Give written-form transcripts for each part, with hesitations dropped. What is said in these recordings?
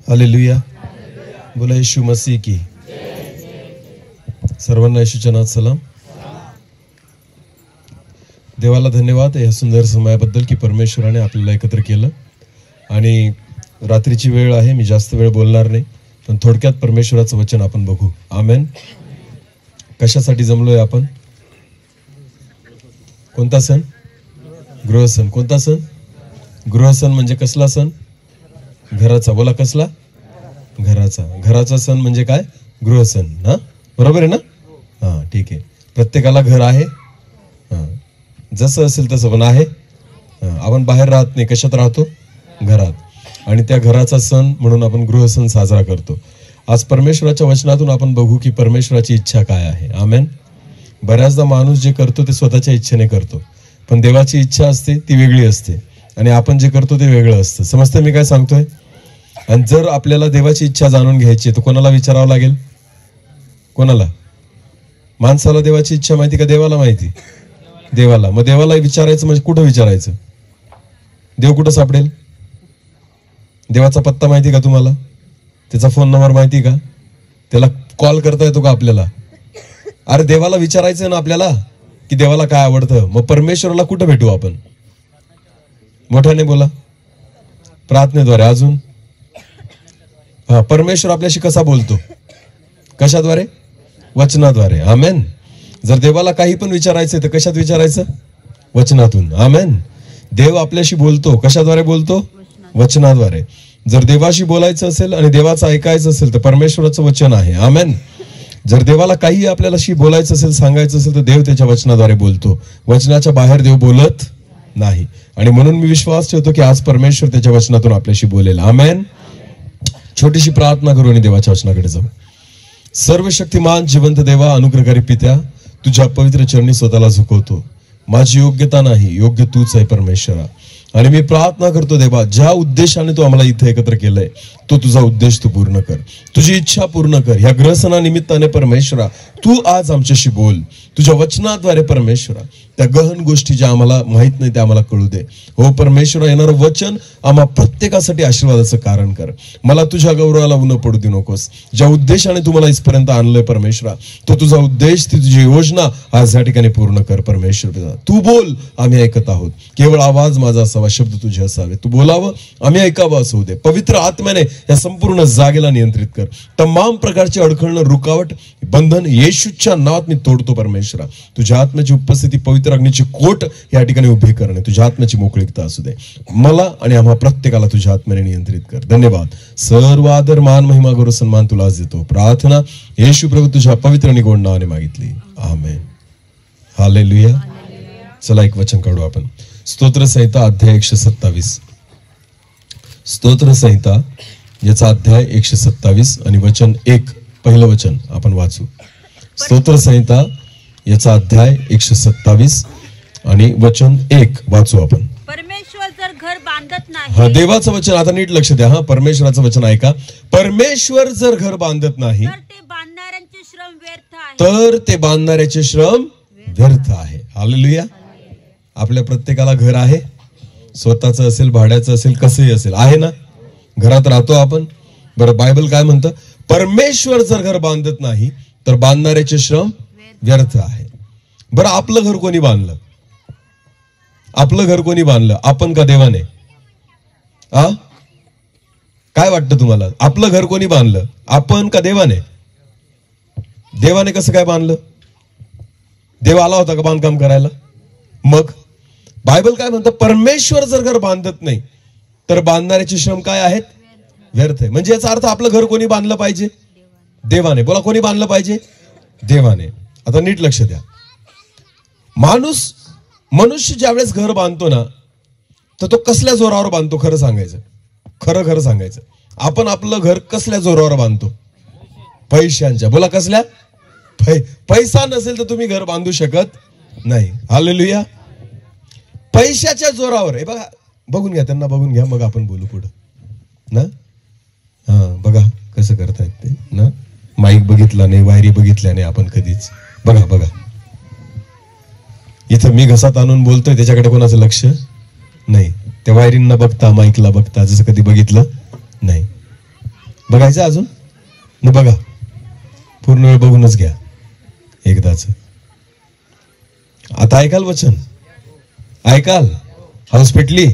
Hallelujah. बोला येशू मसीह की. सर्वांना येशूच्या नावात सलाम. देवाला धन्यवाद या सुंदर समयाबद्दल की परमेश्वराने आपल्याला एकत्र केलं. आणि रात्रीची वेळ आहे, मी जास्त वेळ बोलणार नाही, पण थोडक्यात परमेश्वराचं वचन आपण बघू. आमेन. कशासाठी जमलोय आपण? कोणता सण? गृहसण. कोणता सण? गृहसण म्हणजे कसला सण? घराचा. बोला कसला? घराचा. घराचा सण म्हणजे काय? गृहसण. हा, बरोबर आहे ना? हा, ठीक आहे. प्रत्येकाला घर आहे. जसं असेल तसं पण आहे. आपण बाहेर राहत नाही, कशात राहतो? घरात. आणि त्या घराचा सण म्हणून आपण गृहसण साजरा करतो. आज परमेश्वराच्या वचनातून आपण बघू की परमेश्वराची इच्छा काय आहे. आमेन. बऱ्याचदा माणूस जे करतो ते स्वतःच्या इच्छेने करतो, पण देवाची इच्छा असते ती वेगळी असते आणि आपण जे करतो ते वेगळं असतं. समजतं मी काय सांगतोय? आणि जर आपल्याला देवाची इच्छा जाणून घ्यायची तर कोणाला विचारावं लागेल? कोणाला? माणसाला देवाची इच्छा माहिती का देवाला माहिती? देवाला. मग देवाला विचारायचं म्हणजे कुठं विचारायचं? देव कुठं सापडेल? देवाचा पत्ता माहिती का तुम्हाला? त्याचा फोन नंबर माहिती का? त्याला कॉल करता येतो का आपल्याला? अरे देवाला विचारायचं ना आपल्याला की देवाला काय आवडतं. मग परमेश्वराला कुठं भेटू आपण? मोठ्याने बोला. प्रार्थनेद्वारे. अजून? हा, परमेश्वर आपल्याशी कसा बोलतो? कशाद्वारे? वचनाद्वारे. आमेन. जर देवाला काही पण विचारायचं तर कशात विचारायचं? वचनातून. आमेन. देव आपल्याशी बोलतो. कशाद्वारे बोलतो? वचनाद्वारे. जर देवाशी बोलायचं असेल आणि देवाचं ऐकायचं असेल तर परमेश्वराचं वचन आहे. आमेन. जर देवाला काही आपल्याशी बोलायचं असेल, सांगायचं असेल तर देव त्याच्या वचनाद्वारे बोलतो. वचनाच्या बाहेर देव बोलत नाही. आणि म्हणून मी विश्वास ठेवतो की आज परमेश्वर त्याच्या वचनातून आपल्याशी बोलेल. आमेन. छोटीशी प्रार्थना करू आणि देवाच्या वचनाकडे जाऊ. सर्व शक्तिमान जिवंत देवा, अनुग्रहकारी पित्या, तुझ्या पवित्र चरणी स्वतःला झुकवतो. माझी योग्यता नाही, योग्य तूच आहे परमेश्वरा. आणि मी प्रार्थना करतो देवा, ज्या उद्देशाने तू आम्हाला इथे एकत्र केलंय तो तुझा उद्देश तू पूर्ण कर, तुझी इच्छा पूर्ण कर. ह्या ग्रहसणा निमित्ताने परमेश्वरा तू आज आमच्याशी बोल. तुझ्या वचनाद्वारे परमेश्वरा त्या गहन गोष्टी ज्या आम्हाला माहित नाही त्या आम्हाला कळू दे. हो परमेश्वरा, येणारं वचन आम्हा प्रत्येकासाठी आशीर्वादाचं कारण कर. मला तुझ्या गौरवाला उणं पडू दे नकोस. ज्या उद्देशाने तू मला इथपर्यंत आणलंय परमेश्वरा, तो तुझा उद्देश, ती तुझी योजना आज या ठिकाणी पूर्ण कर परमेश्वर. तू बोल, आम्ही ऐकत आहोत. केवळ आवाज माझा असावा, शब्द तुझे असावे. तू बोलावं, आम्ही ऐकावं असं होते. पवित्र आत्म्याने या संपूर्ण जागेला नियंत्रित कर. तमाम प्रकारचे अडखळणं, रुकावट, बंधन येशूच्या नावात मी तोडतो परमेश्वरा. तुझ्या आत्म्याची उपस्थिती, पवित्र अग्नीची कोट या ठिकाणी उभी करणे, तुझ्या आत्म्याची मोकळीकता असू दे. मला आणि आम्हा प्रत्येकाला तुझ्या आत्म्याने नियंत्रित कर. धन्यवाद. सर्व आदर, मान, महिमा, गौरव, सन्मान तुलाच देतो. प्रार्थना येशू प्रभू तुझ्या पवित्र आणि गोड नावाने मागितली. आमेन. हालेलुया. चला एक वचन काढू आपण. स्तोत्र संहिता अध्याय 127. स्तोत्र संहिता याचा अध्याय 127 आणि वचन 1, पहिलं वचन आपण वाचू. स्तोत्र संहिता याचा अध्याय 127 आणि वचन 1 वाचू आपण. परमेश्वर जर घर बांधत नाही. हा, देवाचं वचन. आता नीट लक्ष द्या. हा, परमेश्वराचं वचन ऐका. परमेश्वर जर घर बांधत नाही तर ते बांधणाऱ्यांचे श्रम व्यर्थ आहे. तर ते बांधणाऱ्याचे श्रम व्यर्थ आहे. हालेलुया. आपल्या प्रत्येकाला घर आहे. स्वतःचं असेल, भाड्याचं असेल, कसंही असेल, आहे ना? घरात राहतो आपण. बरं, बायबल काय म्हणतं? परमेश्वर जर घर बांधत नाही तर बांधणाऱ्याचे श्रम व्यर्थ आहे. बरं, आपलं घर कोणी बांधलं? आपलं घर कोणी बांधलं? आपण का देवाने? काय वाटतं तुम्हाला? आपलं घर कोणी बांधलं? आपण का देवाने? देवाने कसं काय बांधलं? देव आला होता का बांधकाम करायला? मग बायबल काय म्हणतं? परमेश्वर जर घर बांधत नाही तर बांधणाऱ्याचे श्रम काय आहेत? व्यर्थ आहे. म्हणजे याचा अर्थ आपलं घर कोणी बांधलं पाहिजे? देवाने. बोला, कोणी बांधलं पाहिजे? देवाने. आता नीट लक्ष द्या. मनुष्य ज्यावेळेस घर बांधतो ना तर तो कसल्या जोरावर बांधतो? खरं सांगायचं, खरं सांगायचं, आपण आपलं घर कसल्या जोरावर बांधतो? पैशांच्या. बोला, कसल्या? पैसा नसेल तर तुम्ही घर बांधू शकत नाही. हालेलुया. पैशाच्या जोरावर. हे बघा, बघून घ्या, त्यांना बघून घ्या, मग आपण बोलू पुढं ना. हा, बघा कसं करतायत ते ना. माईक बघितला नाही, वायरी बघितल्या नाही आपण कधीच. बघा बघा, इथं मी घसात आणून बोलतोय, त्याच्याकडे कोणाचं लक्ष नाही. त्या वायरींना बघता, माईकला बघता, जसं कधी बघितलं नाही. बघायचं अजून न बघा, पूर्ण वेळ बघूनच घ्या एकदाच. आता ऐकाल वचन, ऐकाल, हाऊस पेटली.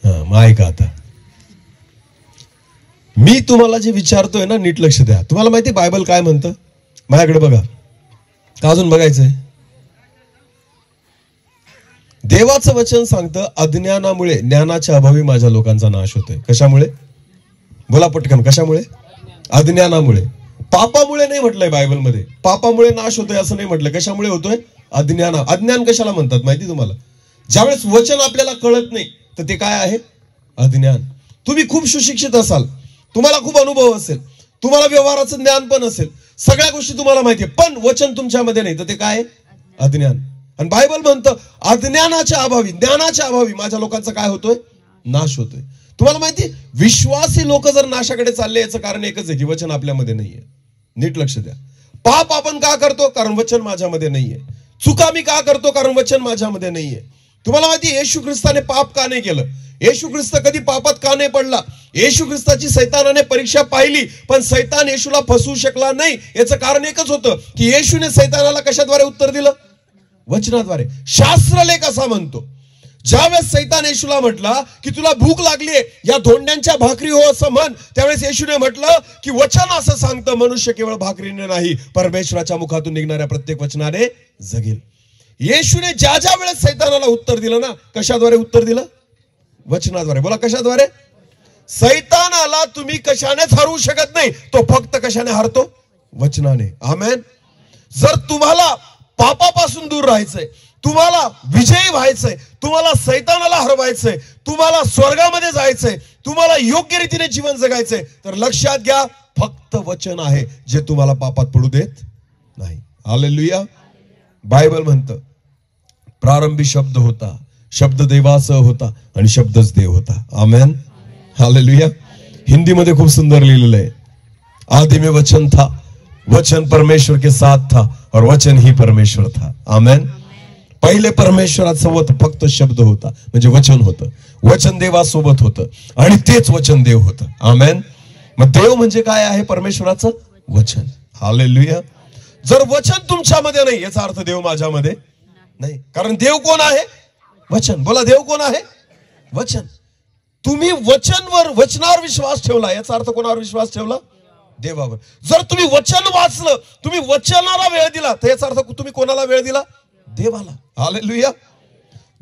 मग ऐका आता. मी तुम्हाला जे विचारतोय ना, नीट लक्ष द्या. तुम्हाला माहिती बायबल काय म्हणतं? माझ्याकडे बघा. का अजून बघायचंय? देवाचं वचन सांगतं, अज्ञानामुळे, ज्ञानाच्या अभावी माझ्या लोकांचा नाश होतोय. कशामुळे? बोला पटकन. कशामुळे? अज्ञानामुळे. पापामुळे नाही म्हटलंय बायबलमध्ये. पापामुळे नाश होतोय असं नाही म्हटलं. कशामुळे होतोय? अज्ञान. अज्ञान कशाला म्हणतात माहिती तुम्हाला? ज्यावेळेस वचन आपल्याला कळत नाही तर ते काय आहे? अज्ञान. तुम्ही खूप सुशिक्षित असाल, तुम्हाला खूप अनुभव असेल, तुम्हाला व्यवहाराचं ज्ञान पण असेल, सगळ्या गोष्टी तुम्हाला माहिती आहे, पण वचन तुमच्यामध्ये नाही तर ते काय आहे? अज्ञान. आणि बायबल म्हणतं अज्ञानाच्या अभावी, ज्ञानाच्या अभावी माझ्या लोकांचा काय होतोय? नाश होतोय. तुम्हाला माहिती, विश्वासी लोक जर नाशाकडे चालले याचं कारण एकच आहे की वचन आपल्यामध्ये नाहीये. नीट लक्ष द्या. पाप आपण का करतो? कारण वचन माझ्यामध्ये नाहीये. चुका मी का करतो? कारण वचन माझ्यामध्ये नाहीये. तुम्हाला माहिती, येशू ख्रिस्ताने पाप का नाही केलं? येशू ख्रिस्त कधी पापात का नाही पडला? येशू ख्रिस्ताची सैतानाने परीक्षा पाहिली, पण सैतान येशूला फसवू शकला नाही. याचं कारण एकच होतं की येशूने सैतानाला कशाद्वारे उत्तर दिलं? वचनाद्वारे. शास्त्रलेख असा म्हणतो, ज्यावेळेस सैतान येशूला म्हटला की तुला भूक लागलीये, या धोंड्यांच्या भाकरी हो असं म्हण, त्यावेळेस येशूने म्हटलं की वचन असं सांगतं, मनुष्य केवळ भाकरीने नाही, परमेश्वराच्या मुखातून निघणाऱ्या प्रत्येक वचनाने जगेल. येशूने ज्या ज्या वेळेस सैतानाला उत्तर दिलं ना, कशाद्वारे उत्तर दिलं? वचनाद्वारे. बोला कशाद्वारे? सैतानाला तुम्ही कशानेच हरवू शकत नाही, तो फक्त कशाने हरतो? वचनाने. आमेन. जर तुम्हाला पापापासून दूर राहायचंय, तुम्हाला विजयी व्हायचंय, तुम्हाला सैतानाला हरवायचंय, तुम्हाला स्वर्गामध्ये जायचंय, तुम्हाला योग्य रीतीने जीवन जगायचंय, तर लक्षात घ्या, फक्त वचन आहे जे तुम्हाला पापात पडू देत नाही. हालेलुया. बायबल म्हणतं प्रारंभी शब्द होता, शब्द देवासह होता आणि शब्दच देव होता. आमेन. हालेलुया. हिंदीमध्ये खूप सुंदर लिहिलेलं आहे, आदि में वचन था, वचन परमेश्वर के साथ था और वचन ही परमेश्वर था. आमेन. पहिले परमेश्वरासोबत फक्त शब्द होता, म्हणजे वचन होतं. वचन देवासोबत होतं आणि तेच वचन देव होतं. आमेन. मग देव म्हणजे काय आहे? परमेश्वराचं वचन. हालेलुया. जर वचन तुमच्यामध्ये नाही, याचा अर्थ देव माझ्यामध्ये नाही. कारण देव कोण आहे? वचन. बोला, देव कोण आहे? वचन. तुम्ही वचनावर विश्वास ठेवला, याचा अर्थ कोणावर विश्वास ठेवला? देवावर. जर तुम्ही वचन वाचलं, तुम्ही वचनाला वेळ दिला, तर याचा अर्थ तुम्ही कोणाला वेळ दिला? देवाला. हालेलुया.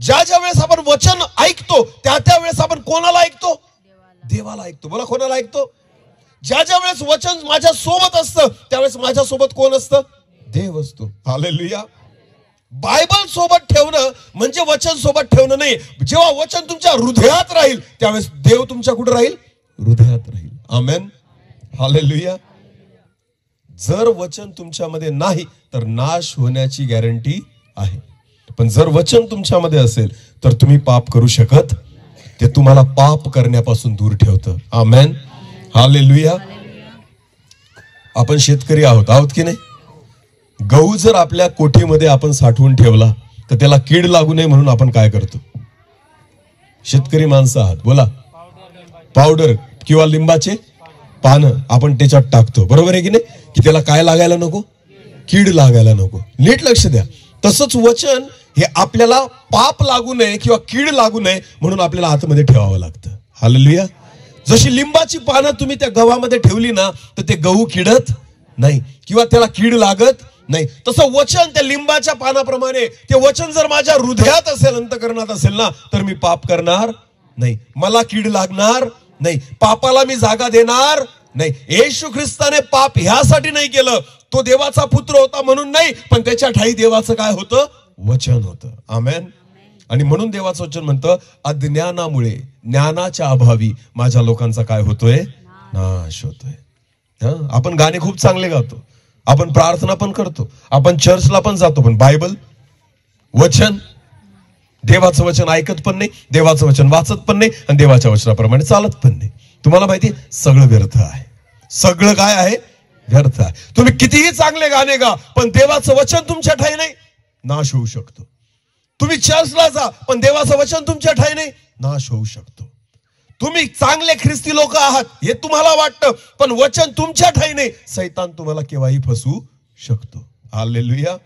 ज्या ज्या वेळेस आपण वचन ऐकतो, त्या वेळेस आपण कोणाला ऐकतो? देवाला ऐकतो. बोला, कोणाला ऐकतो? ज्या ज्या वेळेस वचन माझ्या सोबत असतं, त्यावेळेस माझ्या सोबत कोण असतं? देव असतो. हालेलुया. बायबल सोबत ठेवणं म्हणजे वचन सोबत ठेवणं नाही. जेव्हा वचन तुमच्या हृदयात राहील, त्यावेळेस देव तुमच्या कुठे राहील? हृदयात राहील. आमेन. हालेलुया. जर वचन तुमच्यामध्ये नाही तर नाश होण्याची गॅरंटी आहे. पण जर वचन तुमच्यामध्ये असेल तर तुम्ही पाप करू शकत, ते तुम्हाला पाप करण्यापासून दूर ठेवतं. आमेन. हालेलुया. आपण शेतकरी आहोत की नाही? गहू जर आपल्या कोठीमध्ये आपण साठवून ठेवला तर त्याला कीड लागू नये म्हणून आपण काय करतो? शेतकरी माणसं आहात, बोला. पावडर किंवा लिंबाचे पानं आपण त्याच्यात टाकतो, बरोबर आहे की नाही? की त्याला काय लागायला नको? कीड लागायला नको. नीट लक्ष द्या. तसंच वचन हे आपल्याला पाप लागू नये किंवा कीड लागू नये म्हणून आपल्याला आतमध्ये ठेवावं लागतं. हालेलुया. जशी लिंबाची पानं तुम्ही त्या गव्हामध्ये ठेवली ना, तर ते गहू किडत नाही किंवा त्याला कीड लागत नाही. तसं वचन त्या लिंबाच्या पानाप्रमाणे, ते वचन जर माझ्या हृदयात असेल, अंतःकरणात असेल ना, तर मी पाप करणार नाही, मला कीड लागणार नाही, पापाला मी जागा देणार नाही. येशू ख्रिस्ताने पाप ह्यासाठी नाही केलं, तो देवाचा पुत्र होता म्हणून नाही, पण त्याच्या ठाई देवाचं काय होतं? वचन होतं. आमेन. आणि म्हणून देवाचं वचन म्हणतं अज्ञानामुळे, ज्ञानाच्या अभावी माझ्या लोकांचा काय होतोय? नाश होतोय. आपण गाणे खूप चांगले गातो, आपण प्रार्थना पण करतो, आपण चर्चला पण जातो, पण बायबल, वचन, देवाचं वचन ऐकत पण नाही, देवाचं वचन वाचत पण नाही आणि देवाच्या वचनाप्रमाणे चालत पण नाही. तुम्हाला माहिती, सगळं व्यर्थ आहे. सगळं काय आहे? व्यर्थ आहे. तुम्ही कितीही चांगले गाणे गा, पण देवाचं वचन तुमच्या ठाई नाही, नाश होऊ शकतो. तुम्ही चर्चला जा, पण देवाचं वचन तुमच्या ठाई नाही, नाश होऊ शकतो. तुम्ही चांगले ख्रिस्ती लोक आहात हे तुम्हाला वाटतं, पण वचन तुमच्या ठाई नाही. सैतान तुम्हाला केव्हाही फसवू शकतो. हालेलुया.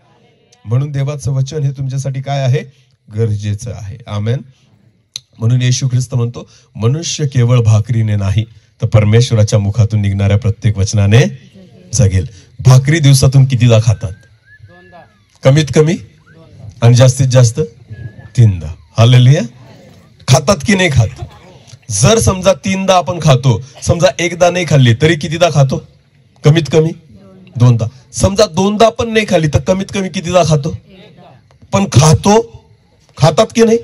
म्हणून देवाचं वचन हे तुमच्यासाठी काय आहे? गरजेचं आहे. आमेन. म्हणून येशू ख्रिस्त म्हणतो, मनुष्य केवळ भाकरीने नाही तर परमेश्वराच्या मुखातून निघणाऱ्या प्रत्येक वचनाने जगेल. भाकरी दिवसातून कितीदा खातात? कमीत कमी आणि जास्तीत जास्त 3दा. हालेलुया. खातात की नाही खात? जर समजा 3दा आपण खातो, समजा 1दा नाही खाल्ली तरी कितीदा खातो? कमीत कमी 2दा. समजा 2दा पण नाही खाल्ली तर कमीत कमी कितीदा खातो? पण खातो. खातात की नाही?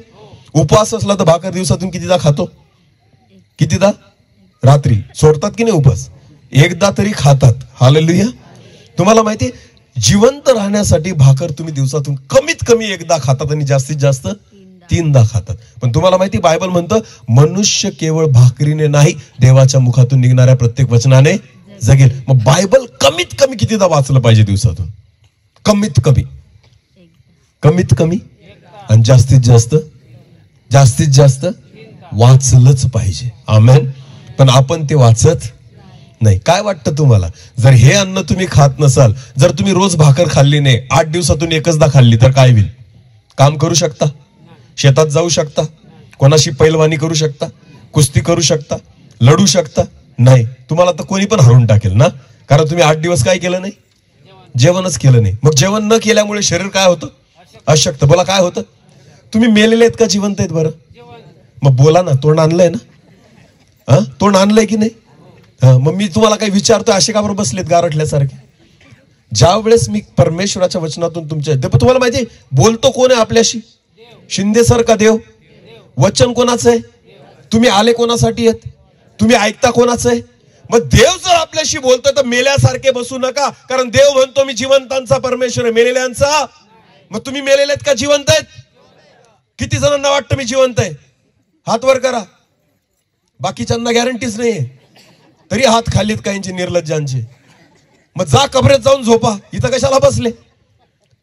उपवास असला तर भाकर दिवसातून कितीदा खातो? कितीदा? रात्री. सोडतात की नाही उपवास? 1दा तरी खातात. हालेलुया. तुम्हाला माहिती जिवंत राहण्यासाठी भाकर तुम्ही दिवसातून कमीत कमी 1दा खातात आणि जास्तीत जास्त 3दा खातात. पण तुम्हाला माहिती बायबल म्हणतं, मनुष्य केवळ भाकरीने नाही देवाच्या मुखातून निघणाऱ्या प्रत्येक वचनाने जगेल. मग बायबल कमीत कमी कितीदा वाचलं पाहिजे दिवसातून? कमीत कमी. कमीत कमी आणि जास्तीत जास्त वाचलंच पाहिजे. आमेन. पण आपण ते वाचत नाही. काय वाटतं तुम्हाला? जर हे अन्न तुम्ही खात नसाल, जर तुम्ही रोज भाकर खाल्ली नाही, 8 दिवसातून 1दा खाल्ली तर काय होईल? काम करू शकता? शेतात जाऊ शकता? कोणाशी पैलवानी करू शकता? कुस्ती करू शकता? लढू शकता? नाही. तुम्हाला तर कोणी पण हरवून टाकेल ना, कारण तुम्ही 8 दिवस काय केलं नाही? जेवणच केलं नाही. मग जेवण न केल्यामुळे शरीर काय होतं? अशक्त. बोला काय होतं? तुम्ही मेलेले आहेत का जिवंत आहेत? बरं मग बोला ना. तोंड आणलंय ना? तोंड आणलंय की नाही? मग मी तुम्हाला काही विचारतोय, असे का बरं बसलेत गारठल्यासारखे? ज्या वेळेस मी परमेश्वराच्या वचनातून तुमच्या, तुम्हाला माहिती बोलतो कोण आहे आपल्याशी? शिंदे सर का देव? वचन कोणाचं आहे? तुम्ही आले कोणासाठी आहेत? तुम्ही ऐकता कोणाचं आहे? मग देव जर आपल्याशी बोलतोय तर मेल्यासारखे बसू नका, कारण देव म्हणतो मी जिवंतांचा परमेश्वर आहे, मेलेल्यांचा. मग तुम्ही मेलेले आहेत का जिवंत आहेत? किती जणांना वाटतं मी जिवंत आहे? हात वर करा. बाकीच्यांना गॅरंटीच नाहीये, तरी हात खाल्लीत काहींचे निर्लज्जांचे. मग जा कबरेत जाऊन झोपा. इथं कशाला बसले?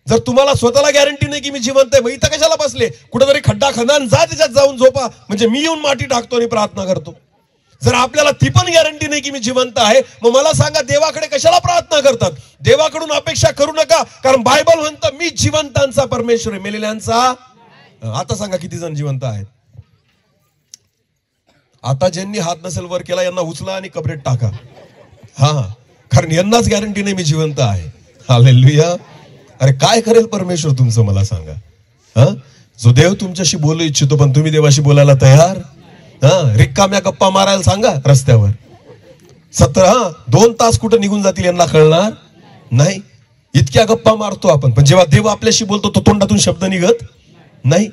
जर तुम्हाला स्वतःला गॅरंटी नाही की मी जिवंत आहे, मग इथं कशाला बसले? कुठेतरी खड्डा खणा जा, त्याच्यात जाऊन झोपा. म्हणजे मी येऊन माती टाकतो आणि प्रार्थना करतो. जर आपल्याला ती पण गॅरंटी नाही की मी जिवंत आहे, मग मला सांगा देवाकडे कशाला प्रार्थना करतात? देवाकडून अपेक्षा करू नका, कारण बायबल म्हणतं मी जिवंतांचा परमेश्वर आहे, मेलेल्यांचा. आता सांगा किती जण जिवंत आहेत? आता ज्यांनी हात नसेल वर केला यांना उचला आणि कबरेत टाका. कारण यांनाच गॅरंटी नाही मी जिवंत आहे. हालेलुया. अरे काय करेल परमेश्वर तुमचं मला सांगा? जो देव तुमच्याशी बोलू इच्छितो पण तुम्ही देवाशी बोलायला तयार? रिकाम्या गप्पा मारायला सांगा रस्त्यावर. 2 तास कुठं निघून जातील यांना कळणार नाही. इतक्या गप्पा मारतो आपण, पण जेव्हा देव आपल्याशी बोलतो तो तोंडातून शब्द निघत नाही.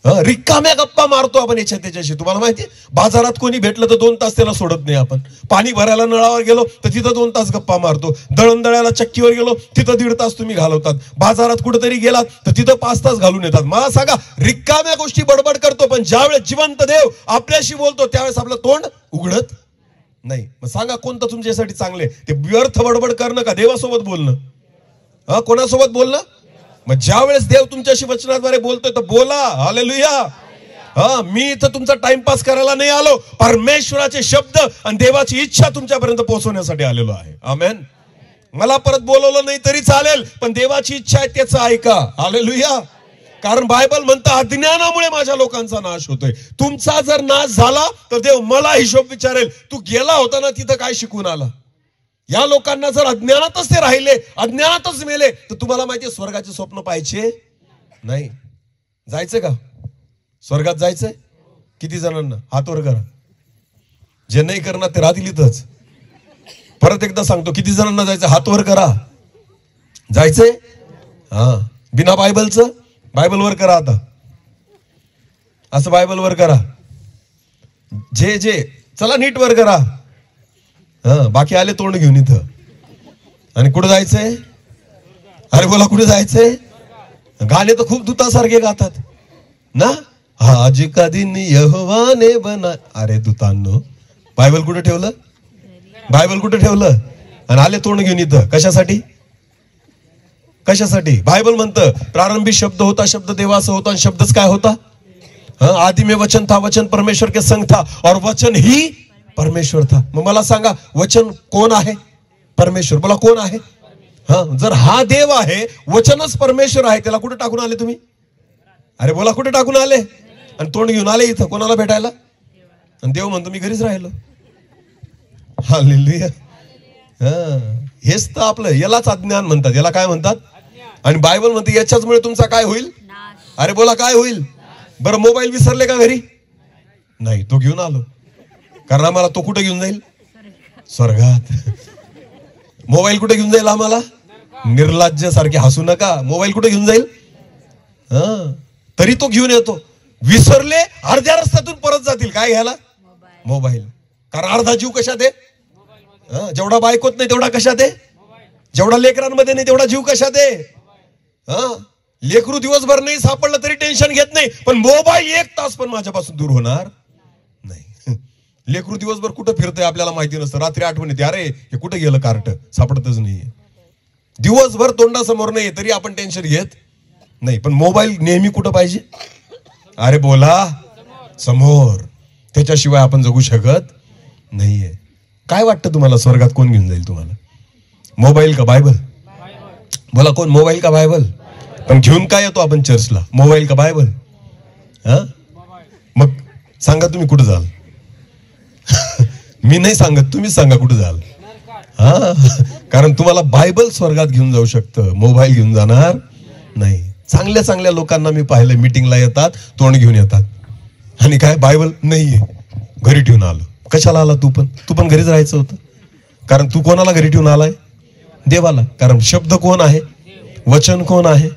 रिकाम्या गप्पा मारतो आपण याच्या त्याच्याशी. तुम्हाला माहितीये बाजारात कोणी भेटलं तर 2 तास त्याला सोडत नाही आपण. पाणी भरायला नळावर गेलो तर तिथं 2 तास गप्पा मारतो. दळण दळायला चक्कीवर गेलो तिथं 1.5 तास तुम्ही घालवतात. बाजारात कुठेतरी गेलात तर तिथं 5 तास घालून येतात. मला सांगा रिकाम्या गोष्टी बडबड करतो, पण ज्यावेळेस जिवंत देव आपल्याशी बोलतो त्यावेळेस आपलं तोंड उघडत नाही. मग सांगा कोणतं तुमच्यासाठी चांगले? ते व्यर्थ बडबड करणं का देवासोबत बोलणं? कोणासोबत बोलणं? मग ज्या वेळेस देव तुमच्याशी वचनाद्वारे बोलतोय तर बोला. हालेलुया. मी इथं तुमचा टाइमपास करायला नाही आलो, परमेश्वराचे शब्द आणि देवाची इच्छा तुमच्यापर्यंत पोहोचवण्यासाठी आलेलो आहे. आमेन. मला परत बोलवलं नाही तरी चालेल, पण देवाची इच्छा आहे त्याचं ऐका. हालेलुया. कारण बायबल म्हणतं अज्ञानामुळे माझ्या लोकांचा नाश होतोय. तुमचा जर नाश झाला तर देव मला हिशोब विचारेल, तू गेला होता ना तिथं काय शिकून आला? या लोकांना जर अज्ञानातच ते राहिले, अज्ञानातच मेले, तर तुम्हाला माहितीये स्वर्गाचे स्वप्न पाहायचे नाही. जायचं का स्वर्गात? जायचंय? किती जणांना हात वर करा. जे नाही करणार ते राहतील इथंच. परत एकदा सांगतो, किती जणांना जायचं? हात वर करा. जायचंय? बिना बायबलचं? बायबल वर करा. आता असं बायबल वर करा. जे चला नीट वर करा. बाकी आले तोंड घेऊन इथं. आणि कुठं जायचंय? अरे बोला कुठे जायचंय? गाणे तर खूप दूतासारखे गातात ना. आज का दिन यहोवाने बना. अरे दूतांनो, बायबल कुठे ठेवलं? बायबल कुठे ठेवलं? आणि आले तोंड घेऊन इथं. कशासाठी? कशासाठी? बायबल म्हणतं प्रारंभी शब्द होता, शब्द देवाचा होता आणि शब्दच काय होता? आदि में वचन था, वचन परमेश्वर के संग था और वचन ही परमेश्वर था. मग मला सांगा वचन कोण आहे? परमेश्वर. बोला कोण आहे? जर हा देव आहे, वचनच परमेश्वर आहे, त्याला कुठे टाकून आले तुम्ही? अरे बोला कुठे टाकून आले? आणि तोंड घेऊन आले इथं कोणाला भेटायला? आणि देव म्हणतो मी घरीच राहिलो. हालेलुया. हेच तर आपलं, यालाच अज्ञान म्हणतात. याला काय म्हणतात? आणि बायबल म्हणते याच्याचमुळे तुमचा काय होईल? अरे बोला काय होईल? बरं मोबाईल विसरले का घरी? नाही, तो घेऊन आलो. कारण आम्हाला तो कुठे घेऊन जाईल? स्वर्गात. मोबाईल कुठे घेऊन जाईल आम्हाला? निर्लज्ज सारखे हसू नका. मोबाईल कुठे घेऊन जाईल? तरी तो घेऊन येतो. विसरले अर्ध्या रस्त्यातून परत जातील. काय घ्यायला? मोबाईल. कारण अर्धा जीव कशात आहे? जेवढा बायकोत नाही तेवढा कशात आहे? जेवढा लेकरांमध्ये नाही तेवढा जीव कशात आहे? लेकरू दिवसभर नाही सापडलं तरी टेन्शन घेत नाही, पण मोबाईल 1 तास पण माझ्यापासून दूर होणार नाही. लेकरू दिवसभर कुठं फिरतंय आपल्याला माहिती नसतं. रात्री आठवण येते, अरे हे कुठं गेलं कार्ट, सापडतच नाहीये. दिवसभर तोंडासमोर नाही तरी आपण टेन्शन घेत नाही, पण मोबाईल नेहमी कुठं पाहिजे? अरे बोला समोर. त्याच्याशिवाय आपण जगू शकत नाहीये. काय वाटतं तुम्हाला स्वर्गात कोण घेऊन जाईल तुम्हाला? मोबाईल का बायबल? बोला कोण? मोबाईल का बायबल? पण घेऊन काय येतो आपण चर्चला? मोबाईल का बायबल? मग सांगा तुम्ही कुठं जाल? मी नाही सांगत, तुम्हीच सांगा कुठं जाल. कारण तुम्हाला बायबल स्वर्गात घेऊन जाऊ शकतं, मोबाईल घेऊन जाणार नाही. चांगल्या चांगल्या लोकांना मी पाहिलं, मीटिंगला येतात तोंड घेऊन येतात आणि काय बायबल नाहीये, घरी ठेवून आलो. कशाला आला? तू पण घरीच राहायचं होतं. कारण तू कोणाला घरी ठेवून आलाय? देवाला. कारण शब्द कोण आहे? वचन कोण आहे?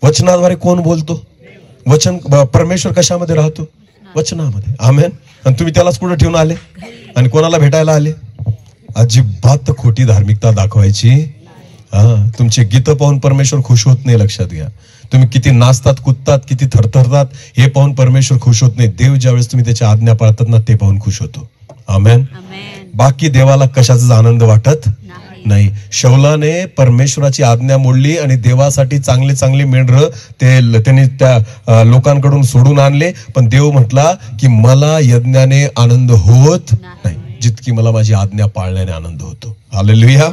वचनाद्वारे कोण बोलतो? वचन. परमेश्वर कशामध्ये राहतो? वचनामध्ये. आमेन. आणि तुम्ही त्यालाच कुठं ठेवून आले आणि कोणाला भेटायला आले? अजिबात खोटी धार्मिकता दाखवायची. तुमचे गीत पाहून परमेश्वर खुश होत नाही, लक्षात घ्या. तुम्ही किती नाचतात, कुदतात, किती थरथरतात हे पाहून परमेश्वर खुश होत नाही. देव ज्यावेळेस तुम्ही त्याच्या आज्ञा पाळतात ना, ते पाहून खुश होतो. आमेन. बाकी देवाला कशाचाच आनंद वाटत नाही. शौलाने परमेश्वराची आज्ञा मोडली आणि देवासाठी चांगले चांगले मेंढर त्यांनी त्या लोकांकडून सोडून आणले. पण देव म्हटला की मला यज्ञाने आनंद होत नाही, जितकी मला माझी आज्ञा पाळण्याने आनंद होतो. हालेलुया.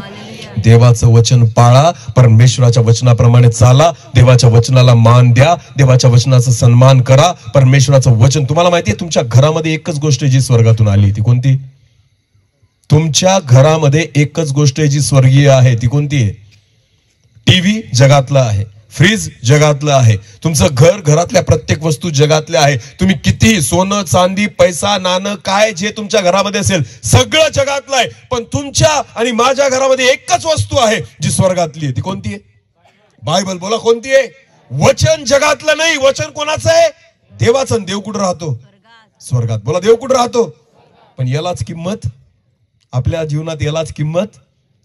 देवाचं वचन पाळा, परमेश्वराच्या वचनाप्रमाणे चाला, देवाच्या वचनाला मान द्या, देवाच्या वचनाचा सन्मान करा. परमेश्वराचं वचन. तुम्हाला माहितीये तुमच्या घरामध्ये एकच गोष्ट जी स्वर्गातून आली, ती कोणती? तुमच्या घरामध्ये एकच गोष्ट जी स्वर्गीय आहे, ती कोणती आहे? टीव्ही जगातला आहे, फ्रीज जगातलं आहे, तुमचं घर, घरातल्या प्रत्येक वस्तू जगातल्या आहे. तुम्ही किती सोनं चांदी पैसा नाणं काय जे तुमच्या घरामध्ये असेल सगळं जगातलं आहे. पण तुमच्या आणि माझ्या घरामध्ये एकच वस्तू आहे जी स्वर्गातली आहे. ती कोणती आहे? बायबल. बोला कोणती आहे? वचन जगातलं नाही. वचन कोणाचं आहे? देवाचं. देव कुठं राहतो? स्वर्गात. बोला देव कुठं राहतो? पण यालाच किंमत, आपल्या जीवनात यालाच किंमत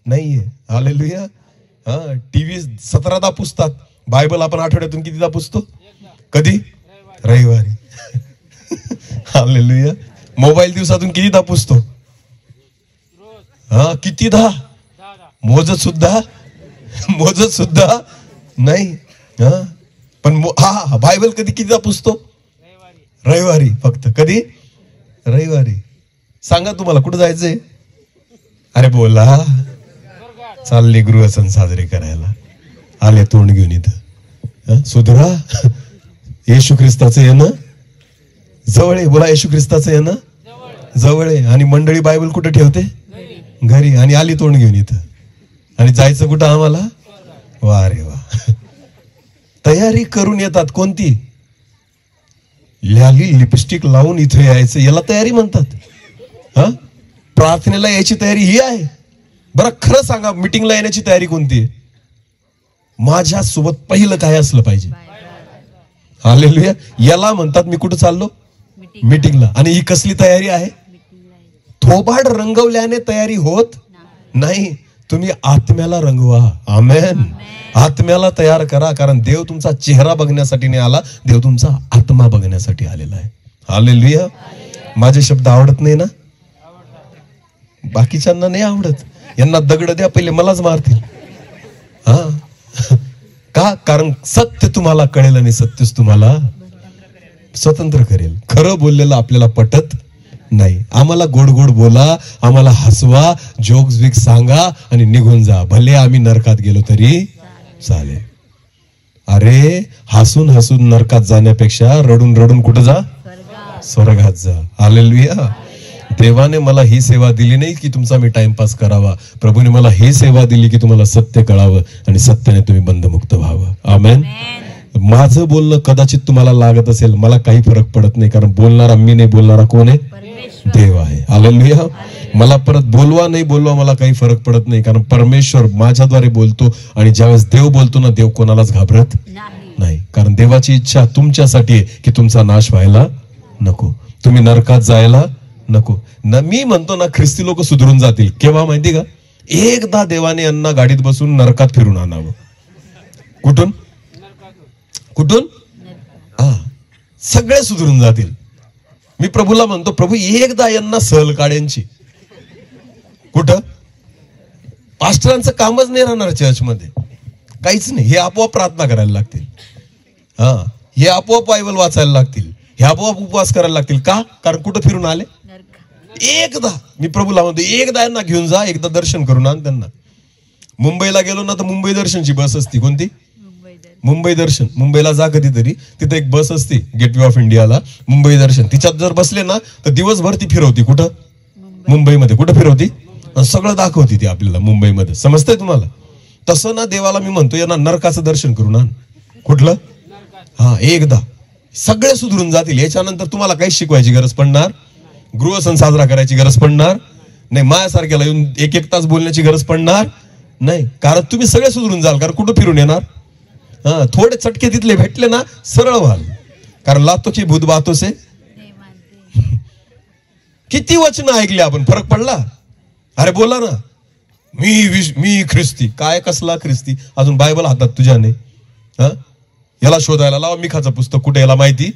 नाहीये. हालेलुया. टीव्ही 17दा पुसतात, बायबल आपण आठवड्यातून कितीदा पुसतो? कधी? रविवारी. हालेलुया. मोबाईल दिवसातून कितीदा पुसतो? कितीदा? मोजत सुद्धा नाही. पण बायबल कधी कितीदा पुसतो? रविवारी. फक्त कधी? रविवारी. सांगा तुम्हाला कुठं जायचंय? अरे बोला. चालले गृहसण साजरे करायला, आले तोंड घेऊन इथं. सुधरा. येशू ख्रिस्ताचं येणं जवळ आहे. बोला येशू ख्रिस्ताचं येणं जवळ आहे. आणि मंडळी बायबल कुठे ठेवते? घरी. आणि आली तोंड घेऊन इथं. आणि जायचं कुठं आम्हाला? वा रे वा. तयारी करून येतात. कोणती? लाली लिपस्टिक लावून इथे यायचं, याला तयारी म्हणतात. प्रार्थनेला यायची तयारी ही आहे. बरं खरं सांगा, मीटिंगला येण्याची तयारी कोणती आहे? माझ्या सोबत पहिलं काय असलं पाहिजे? हालेलुया. याला म्हणतात मी कुठं चाललो? मीटिंगला. आणि ही कसली तयारी आहे? थोबाड रंगवल्याने तयारी होत नाही. तुम्ही आत्म्याला रंगवा. आमेन. आत्म्याला तयार करा. कारण देव तुमचा चेहरा बघण्यासाठी नाही आला, देव तुमचा आत्मा बघण्यासाठी आलेला आहे. हालेलुया. माझे शब्द आवडत नाही ना? बाकीच्यांना नाही आवडत. यांना दगड द्या, पहिले मलाच मारतील. का? कारण सत्य तुम्हाला कळेल आणि सत्यच तुम्हाला स्वतंत्र करेल. खरं बोललेलं आपल्याला पटत नाही. आम्हाला गोड गोड बोला, आम्हाला हसवा, जोक्स बिक सांगा आणि निघून जा. भले आम्ही नरकात गेलो तरी चालेल. अरे हसून हसून नरकात जाण्यापेक्षा रडून रडून कुठं जा? स्वर्गात जा. हालेलुया. देवाने मला ही सेवा दिली नाही की तुमचा मी टाइमपास करावा. प्रभूने मला ही सेवा दिली की तुम्हाला सत्य कळावं आणि सत्याने तुम्ही बंधमुक्त व्हावं. आमेन. माझं बोलणं कदाचित तुम्हाला लागत असेल, मला काही फरक पडत नाही, कारण बोलणारा मी नाही, बोलणारा कोण आहे? देव आहे. हालेलुया. मला परत बोलवा नाही बोलवा मला काही फरक पडत नाही, कारण परमेश्वर माझ्याद्वारे बोलतो. आणि ज्यावेळेस देव बोलतो ना, देव कोणालाच घाबरत नाही. कारण देवाची इच्छा तुमच्यासाठी आहे की तुमचा नाश व्हायला नको, तुम्ही नरकात जायला नको. मी म्हणतो ना, ख्रिस्ती लोक सुधरून जातील केव्हा माहिती का? एकदा देवाने यांना गाडीत बसून नरकात फिरून आणावं. कुठून कुठून? सगळे सुधरून जातील. मी प्रभूला म्हणतो, प्रभू एकदा यांना सहल काढ्यांची. कुठं? पास्टरांचं कामच नाही राहणार चर्चमध्ये, काहीच नाही. हे आपोआप प्रार्थना करायला लागतील, हे आपोआप बायबल वाचायला लागतील, हे आपोआप उपवास करायला लागतील. का? कारण कुठं फिरून आले? एकदा. मी प्रभूला म्हणतो, एकदा यांना घेऊन जा, एकदा दर्शन करून आण त्यांना. मुंबईला गेलो ना तर मुंबई दर्शनची बस असती. कोणती? मुंबई दर्शन. मुंबईला जा कधीतरी, तिथे एक बस असते गेटवे ऑफ इंडियाला, मुंबई दर्शन. तिच्यात जर बसले ना तर दिवसभर ती फिरवती. कुठं? मुंबईमध्ये. कुठं फिरवती? सगळं दाखवती ती आपल्याला मुंबईमध्ये. समजतंय तुम्हाला? तसं ना देवाला मी म्हणतो, यांना नरकाचं दर्शन करून आण. कुठलं? एकदा. सगळे सुधरून जातील. याच्यानंतर तुम्हाला काहीच शिकवायची गरज पडणार, गृहसण साजरा करायची गरज पडणार नाही, माझ्यासारख्याला येऊन एक एक तास बोलण्याची गरज पडणार नाही, कारण तुम्ही सगळे सुधरून जाल. कारण कुठं फिरून येणार? थोडे चटके तिथले भेटले ना, सरळ व्हाल. कारण लातो की भूत बातो से. किती वचन ऐकले आपण, फरक पडला? अरे बोला ना, मी ख्रिस्ती. काय कसला ख्रिस्ती? अजून बायबल हातात तुझ्या नाही. याला शोधायला लावा मिखाचं पुस्तक. कुठे? याला माहिती?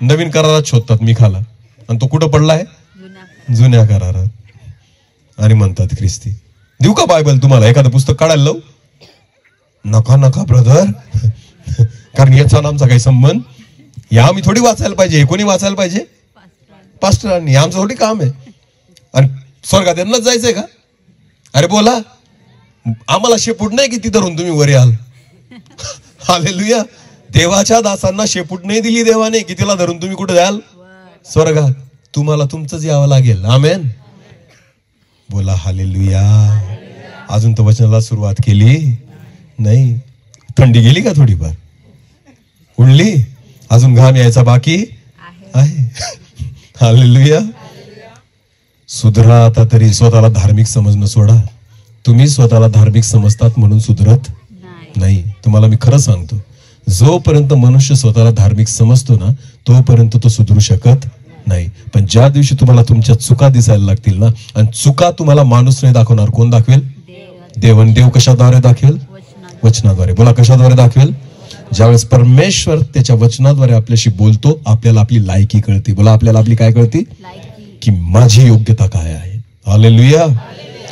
नवीन करारात शोधतात मिखाला, आणि तो कुठं पडलाय? जुन्या करारात. आणि म्हणतात ख्रिस्ती. देऊ का बायबल तुम्हाला? एखादं पुस्तक काढायला लावू? नका नका ब्रदर, कारण याचा आमचा काही संबंध. या आम्ही थोडी वाचायला पाहिजे. कोणी वाचायला पाहिजे? पास्टरांनी. आमचं थोडी काम आहे. आणि स्वर्गात यांनाच जायचंय का? अरे बोला, आम्हाला शेपूट नाही किती धरून तुम्ही वर याल. हालेलुया. देवाच्या दासांना शेपूट नाही दिली देवाने की तिला धरून तुम्ही कुठे जाल? स्वर्गात. तुम्हाला तुमचंच यावं लागेल. आमेन. बोला हालेलुया. अजून तर वचनाला सुरुवात केली नाही. थंडी गेली का? थोडीफार उडली. अजून घाम यायचा बाकी आहे. हालेलुया. सुधरा आता तरी. स्वतःला धार्मिक समजणं सोडा. तुम्ही स्वतःला धार्मिक समजतात म्हणून सुधरत नाही. तुम्हाला मी खरं सांगतो, जोपर्यंत मनुष्य स्वतःला धार्मिक समजतो ना, तोपर्यंत तो सुधरू शकत नाही. पण ज्या दिवशी तुम्हाला तुमच्या चुका दिसायला लागतील ना, आणि चुका तुम्हाला माणूस नाही दाखवणार, कोण दाखवेल? देव. देव कशाद्वारे दाखवेल? वचनाद्वारे. बोला, कशाद्वारे दाखवेल? ज्यावेळेस परमेश्वर त्याच्या वचनाद्वारे आपल्याशी बोलतो, आपल्याला आपली लायकी कळते. बोला, आपल्याला आपली काय कळते? की माझी योग्यता काय आहे. हालेलुया.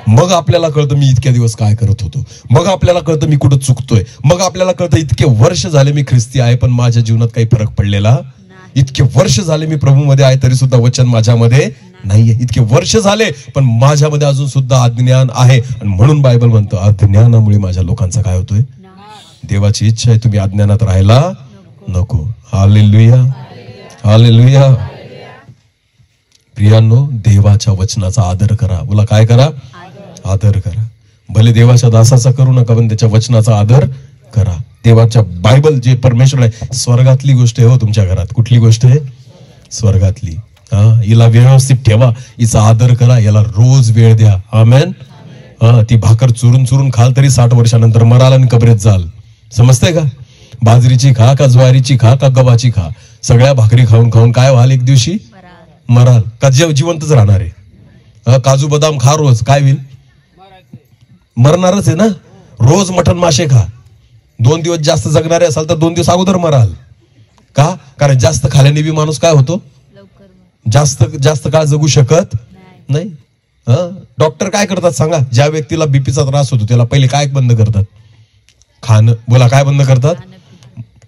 मग आपल्याला कळतं मी इतक्या दिवस काय करत होतो. मग आपल्याला कळतं मी कुठं चुकतोय. मग आपल्याला कळतं इतके वर्ष झाले मी ख्रिस्ती आहे पण माझ्या जीवनात काही फरक पडलेला. इतके वर्ष झाले मी प्रभूमध्ये आहे तरी सुद्धा वचन माझ्यामध्ये नाहीये. इतके वर्ष झाले पण माझ्यामध्ये अजून सुद्धा अज्ञान आहे. आणि म्हणून बायबल म्हणतो, अज्ञानामुळे माझ्या लोकांचा काय होतोय? देवाची इच्छा आहे तुम्ही अज्ञानात राहायला नको. हालेलुया. हालेलुया. प्रियांनो, देवाच्या वचनाचा आदर करा. बोला, काय करा? आदर करा. भले देवाच्या दासाचा करू नका, पण त्याच्या वचनाचा आदर करा. देवाच्या बायबल जे परमेश्वर आहे, स्वर्गातली गोष्ट आहे हो तुमच्या घरात. कुठली गोष्ट आहे? स्वर्गातली. हिला व्यवस्थित ठेवा, हिचा आदर करा, याला रोज वेळ द्या. आमेन. ती भाकर चुरून चुरून खाल तरी 60 वर्षानंतर मराल आणि कबरेत जाल. समजतंय का? बाजरीची खा का ज्वारीची खा का गव्हाची खा, सगळ्या भाकरी खाऊन खाऊन काय व्हाल? एक दिवशी मराल. का जिवंतच राहणार आहे? काजू बदाम खा रोज, काय होईल? मरणारच आहे ना. रोज मटण मासे खा. 2 दिवस जास्त जगणारे असाल तर 2 दिवस अगोदर मराल. का? कारण जास्त खाल्याने बी माणूस काय होतो? जास्त काळ जगू शकत नाही. डॉक्टर काय करतात सांगा? ज्या व्यक्तीला बीपीचा त्रास होतो त्याला पहिले काय बंद करतात? खाणं. बोला, काय बंद करतात?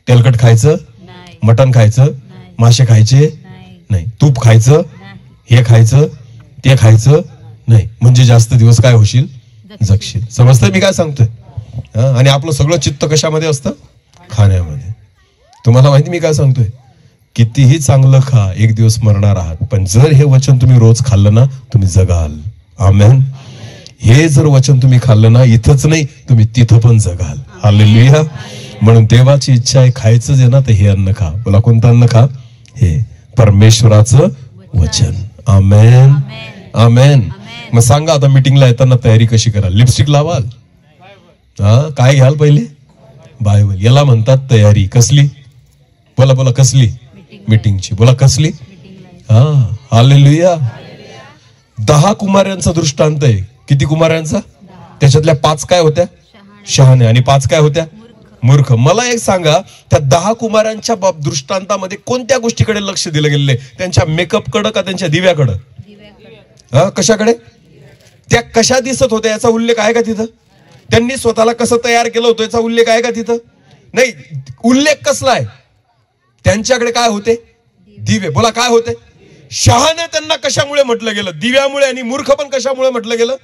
तेलकट खायचं, मटण खायचं मासे खायचे नाही. नाही, तूप खायचं, नाही. हे खायचं, ते खायचं नाही, म्हणजे जास्त दिवस काय होशील, जगशील. समजतंय मी काय सांगतोय? आणि आपलं सगळं चित्त कशामध्ये असतं? खाण्यामध्ये. तुम्हाला माहिती मी काय सांगतोय? कितीही चांगलं खा, एक दिवस मरणार आहात, पण जर हे वचन तुम्ही रोज खाल्लं ना, तुम्ही जगाल. आमेन. हे जर वचन तुम्ही खाल्लं ना, इथंच नाही, तुम्ही तिथं पण जगाल. हालेलुया. म्हणून देवाची इच्छा आहे, खायचं जे ना ते हे अन्न खा. बोला, कोणतं अन्न खा? हे परमेश्वराचं वचन. आमेन, आमेन. मग सांगा आता मीटिंगला येताना तयारी कशी कराल? लिपस्टिक लावाल? काय घ्याल पहिले? बायबल. याला म्हणतात तयारी. कसली? बोला बोला, कसली? मीटिंगची. बोला, कसली? हालेलुया. 10 कुमारांचा दृष्टांत आहे. किती कुमारांचा? त्याच्यातल्या 5 काय होत्या? शहाण्या. आणि 5 काय होत्या? मूर्ख. मला एक सांगा, त्या 10 कुमारांच्या दृष्टांतामध्ये कोणत्या गोष्टीकडे लक्ष दिलं गेलेलं आहे? त्यांच्या मेकअप कडे का त्यांच्या दिव्याकडे? कशाकडे? त्या कशा दिसत होत्या याचा उल्लेख आहे का तिथं? त्यांनी स्वतःला कसं तयार केलं होतं याचा उल्लेख आहे का तिथं? नाही. उल्लेख कसला आहे? त्यांच्याकडे काय होते? दिवे. बोला, काय होते? शहाणे त्यांना कशामुळे म्हटलं गेलं? दिव्यामुळे. आणि मूर्ख पण कशामुळे म्हटलं गेलं?